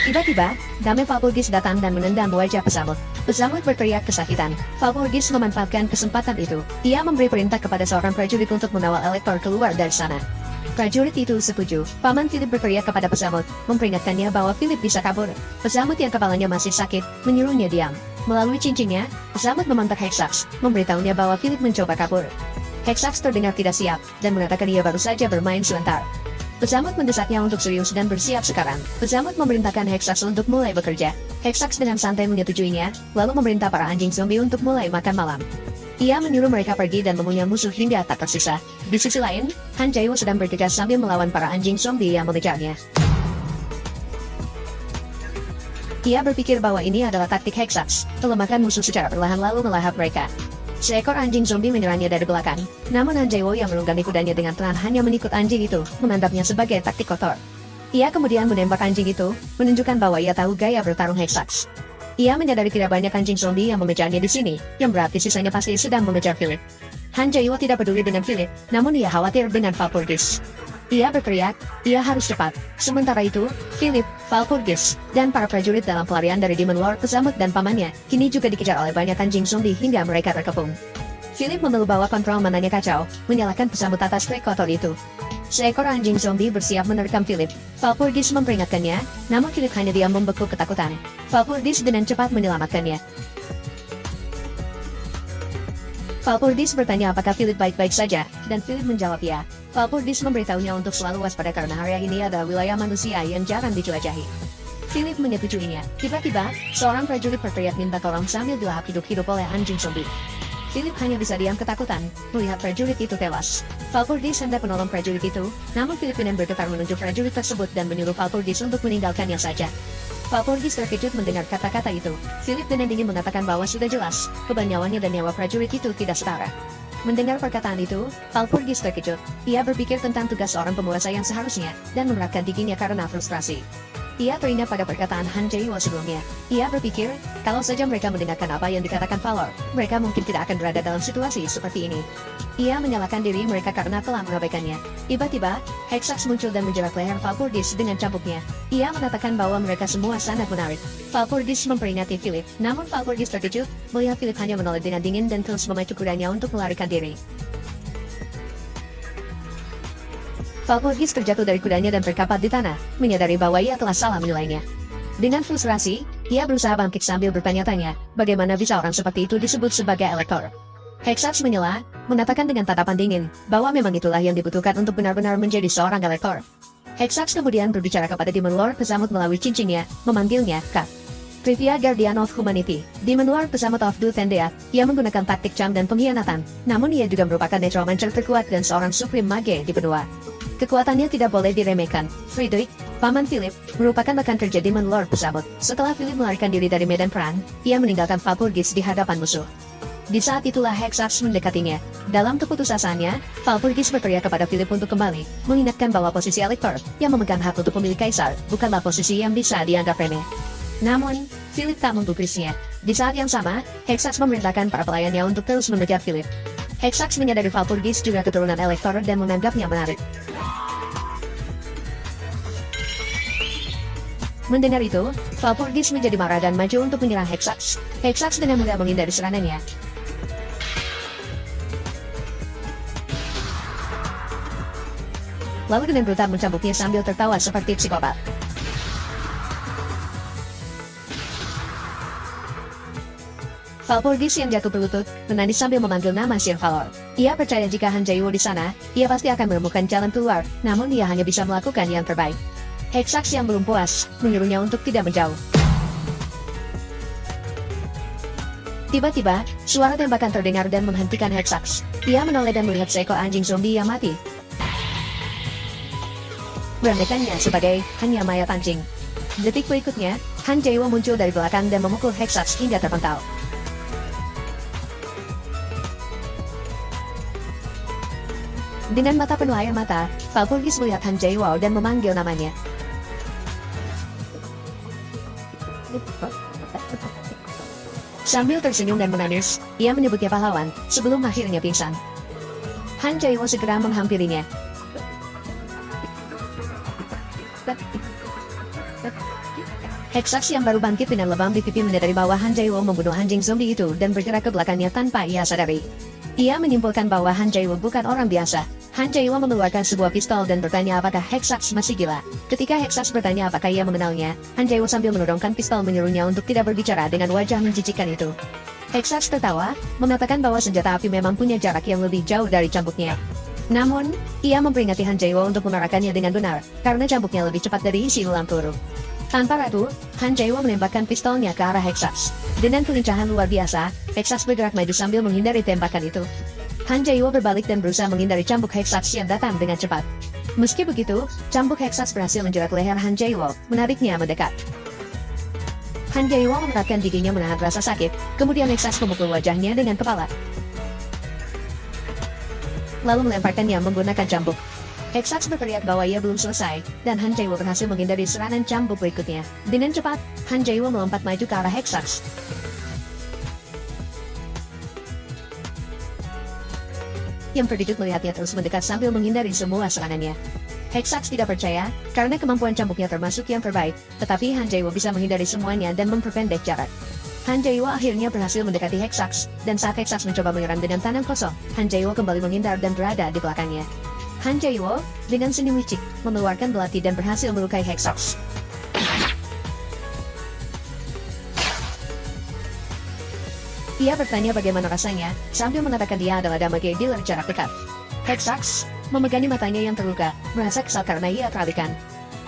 Tiba-tiba, Dame Valpurgis datang dan menendang wajah pesambut. Pesambut berteriak kesakitan. Valpurgis memanfaatkan kesempatan itu. Ia memberi perintah kepada seorang prajurit untuk mengawal Elector keluar dari sana. Prajurit itu setuju. Paman Philip berteriak kepada pesambut, memperingatkannya bahwa Philip bisa kabur. Pesambut yang kepalanya masih sakit, menyuruhnya diam. Melalui cincinnya, pesambut memantak Hexax, memberitahunya bahwa Philip mencoba kabur. Hexax terdengar tidak siap, dan mengatakan ia baru saja bermain sebentar. Pesambut mendesaknya untuk serius dan bersiap sekarang. Pesambut memerintahkan Hexax untuk mulai bekerja. Hexax dengan santai menyetujuinya, lalu memerintah para anjing zombie untuk mulai makan malam. Ia menyuruh mereka pergi dan memunya musuh hingga tak tersisa. Di sisi lain, Han Jae-woo sedang bergegas sambil melawan para anjing zombie yang mengejarnya. Ia berpikir bahwa ini adalah taktik Hexax, melemahkan musuh secara perlahan lalu melahap mereka. Seekor anjing zombie menyerangnya dari belakang, namun Han Jae-woo yang menunggangi kudanya dengan tenang hanya mengikut anjing itu, menganggapnya sebagai taktik kotor. Ia kemudian menembak anjing itu, menunjukkan bahwa ia tahu gaya bertarung Hexax. Ia menyadari tidak banyak anjing zombie yang mengejarnya di sini, yang berarti sisanya pasti sedang mengejar Philip. Han Jae-woo tidak peduli dengan Philip, namun ia khawatir dengan Valpurgis. Ia berteriak, ia harus cepat. Sementara itu, Philip, Valpurgis, dan para prajurit dalam pelarian dari Demon Lord pesambut dan pamannya, kini juga dikejar oleh banyak anjing zombie hingga mereka terkepung. Philip mengeluh bahwa kontrol mananya kacau, menyalahkan pesambut atas trik kotor itu. Seekor anjing zombie bersiap menerkam Philip. Valpurgis memperingatkannya, namun Philip hanya diam membekuk ketakutan. Valpurgis dengan cepat menyelamatkannya. Valpurgis bertanya apakah Philip baik-baik saja, dan Philip menjawab ya. Valpurgis memberitahunya untuk selalu waspada karena area ini adalah wilayah manusia yang jarang dijelajahi. Philip menyetujuinya. Tiba-tiba, seorang prajurit berteriak minta tolong sambil dilahap hidup-hidup oleh anjing zombie. Philip hanya bisa diam ketakutan, melihat prajurit itu tewas. Valpurgis hendak menolong prajurit itu, namun Philip dengan bergetar menunjuk prajurit tersebut dan menyuruh Valpurgis untuk meninggalkannya saja. Valpurgis terkejut mendengar kata-kata itu. Philip dengan dingin mengatakan bahwa sudah jelas, beban nyawanya dan nyawa prajurit itu tidak setara. Mendengar perkataan itu, Valpurgis terkejut. Ia berpikir tentang tugas seorang penguasa yang seharusnya, dan menerapkan giginya karena frustrasi. Ia teringat pada perkataan Han Jae-woo sebelumnya. Ia berpikir, kalau saja mereka mendengarkan apa yang dikatakan Valor, mereka mungkin tidak akan berada dalam situasi seperti ini. Ia menyalahkan diri mereka karena telah mengabaikannya. Tiba-tiba, Hexax muncul dan menjerat leher Valpurdis dengan cambuknya. Ia mengatakan bahwa mereka semua sangat menarik. Valpurdis memperingati Philip, namun Valpurdis terkejut melihat Philip hanya menoleh dengan dingin dan terus memacu kudanya untuk melarikan diri. Valpurdis terjatuh dari kudanya dan terkapat di tanah, menyadari bahwa ia telah salah menilainya. Dengan frustrasi, ia berusaha bangkit sambil bertanya-tanya, bagaimana bisa orang seperti itu disebut sebagai elektor. Hexax menyela, mengatakan dengan tatapan dingin, bahwa memang itulah yang dibutuhkan untuk benar-benar menjadi seorang elektor. Hexax kemudian berbicara kepada Demon Lord Pesamut melalui cincinnya, memanggilnya, Kak. Trivia Guardian of Humanity, Demon Lord Pesamut of Duth and Death, ia menggunakan taktik cam dan pengkhianatan, namun ia juga merupakan necromancer terkuat dan seorang supreme mage di benua. Kekuatannya tidak boleh diremehkan. Friedrich, paman Philip, merupakan rekan kerja Demon Lord Pesamut. Setelah Philip melarikan diri dari medan perang, ia meninggalkan Valpurgis di hadapan musuh. Di saat itulah Hexax mendekatinya. Dalam keputusasannya, Valpurgis berteriak kepada Philip untuk kembali, mengingatkan bahwa posisi elektor yang memegang hak untuk memilih kaisar bukanlah posisi yang bisa dianggap remeh. Namun, Philip tak menggubrisnya. Di saat yang sama, Hexax memerintahkan para pelayannya untuk terus mengejar Philip. Hexax menyadari Valpurgis juga keturunan elektor dan menganggapnya menarik. Mendengar itu, Valpurgis menjadi marah dan maju untuk menyerang Hexax. Hexax dengan mudah menghindari serangannya. Lalu dengan brutal mencambuknya sambil tertawa seperti psikopat. Valpurgis yang jatuh berlutut, menangis sambil memanggil nama Sir Valor. Ia percaya jika Han Jae-woo di sana, ia pasti akan menemukan jalan keluar, namun ia hanya bisa melakukan yang terbaik. Hexax yang belum puas, menyuruhnya untuk tidak menjauh. Tiba-tiba, suara tembakan terdengar dan menghentikan Hexax. Ia menoleh dan melihat seekor anjing zombie yang mati. Meremehkannya sebagai hanya mayat anjing. Detik berikutnya, Han Jae-woo muncul dari belakang dan memukul Hexax hingga terpental. Dengan mata penuh air mata, Valpurgis melihat Han Jae-woo dan memanggil namanya. Sambil tersenyum dan menangis, ia menyebutnya pahlawan, sebelum akhirnya pingsan. Han Jae-woo segera menghampirinya. Hexax yang baru bangkit dengan lebam di pipi menyadari bahwa Han Jae-woo membunuh anjing zombie itu dan bergerak ke belakangnya tanpa ia sadari. Ia menyimpulkan bahwa Han Jae-woo bukan orang biasa. Han Jae-woo mengeluarkan sebuah pistol dan bertanya apakah Hexax masih gila. Ketika Hexax bertanya apakah ia mengenalnya, Han Jae-woo sambil menodongkan pistol menyuruhnya untuk tidak berbicara dengan wajah menjijikkan itu. Hexax tertawa, mengatakan bahwa senjata api memang punya jarak yang lebih jauh dari cambuknya. Namun, ia memperingati Han Jae-woo untuk mengarahkannya dengan benar, karena cambuknya lebih cepat dari isi ulang peluru. Tanpa ragu, Han Jae-woo menembakkan pistolnya ke arah Hexax. Dengan kelincahan luar biasa, Hexax bergerak maju sambil menghindari tembakan itu. Han Jae-woo berbalik dan berusaha menghindari cambuk Hexax yang datang dengan cepat. Meski begitu, cambuk Hexax berhasil menjerat leher Han Jae-woo, menariknya mendekat. Han Jae-woo mengeratkan giginya menahan rasa sakit, kemudian Hexax memukul wajahnya dengan kepala. Lalu melemparkannya menggunakan cambuk. Hexax berteriak bahwa ia belum selesai, dan Han Jae-woo berhasil menghindari serangan cambuk berikutnya. Dengan cepat, Han Jae-woo melompat maju ke arah Hexax. Yang terkejut melihatnya terus mendekat sambil menghindari semua serangannya. Hexax tidak percaya, karena kemampuan cambuknya termasuk yang terbaik, tetapi Han Jae-woo bisa menghindari semuanya dan memperpendek jarak. Han Jae-woo akhirnya berhasil mendekati Hexax, dan saat Hexax mencoba menyerang dengan tangan kosong, Han Jae-woo kembali menghindar dan berada di belakangnya. Han Jae-woo, dengan senyum licik, mengeluarkan belati dan berhasil melukai Hexax. Ia bertanya bagaimana rasanya, sambil mengatakan dia adalah damage dealer jarak dekat. Hexax, memegangi matanya yang terluka, merasa kesal karena ia teralihkan.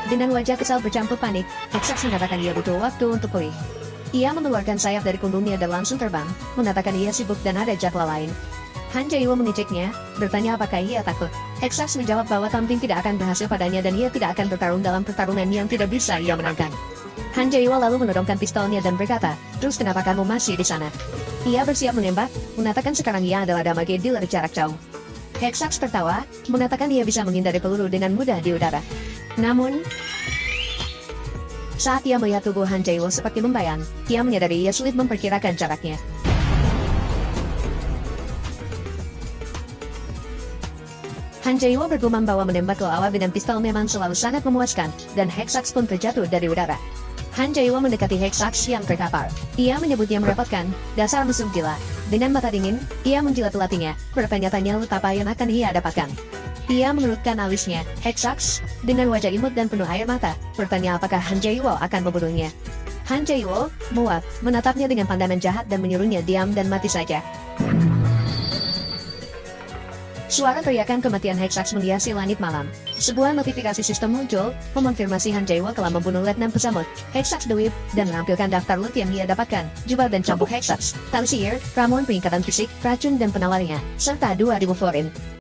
Dengan wajah kesal bercampur panik, Hexax mengatakan ia butuh waktu untuk pulih. Ia mengeluarkan sayap dari punggungnya dan langsung terbang, mengatakan ia sibuk dan ada jadwal lain. Han Jae-woo mengejeknya, bertanya apakah ia takut. Hexax menjawab bahwa Tamping tidak akan berhasil padanya dan ia tidak akan bertarung dalam pertarungan yang tidak bisa ia menangkan. Han Jae-woo lalu menodongkan pistolnya dan berkata, "Terus kenapa kamu masih di sana?" Ia bersiap menembak, mengatakan sekarang ia adalah damage dealer jarak jauh. Hexax tertawa, mengatakan ia bisa menghindari peluru dengan mudah di udara. Namun, Saat ia melihat tubuh Han Jae-woo seperti membayang, ia menyadari ia sulit memperkirakan jaraknya. Han Jae-woo bergumam bahwa menembak ke lawan dengan pistol memang selalu sangat memuaskan, dan Hexax pun terjatuh dari udara. Han Jae-woo mendekati Hexax yang terkapar. Ia menyebutnya merepotkan, dasar musuh gila. Dengan mata dingin, ia menjilat-latinya, bertanya-tanya luka apa yang akan ia dapatkan. Ia mengerutkan alisnya, Hexax, dengan wajah imut dan penuh air mata, bertanya apakah Han Jae-woo akan membunuhnya. Han Jae-woo muak, menatapnya dengan pandangan jahat dan menyuruhnya diam dan mati saja. Suara teriakan kematian Hexax menghiasi langit malam. Sebuah notifikasi sistem muncul, mengonfirmasi Han Jae-woo telah membunuh Letnan Pesamut, Hexax the Whip, dan menampilkan daftar loot yang ia dapatkan, jubah dan cambuk Hexax, tali sihir, ramuan peningkatan fisik, racun dan penawarnya, serta 2.000 florin.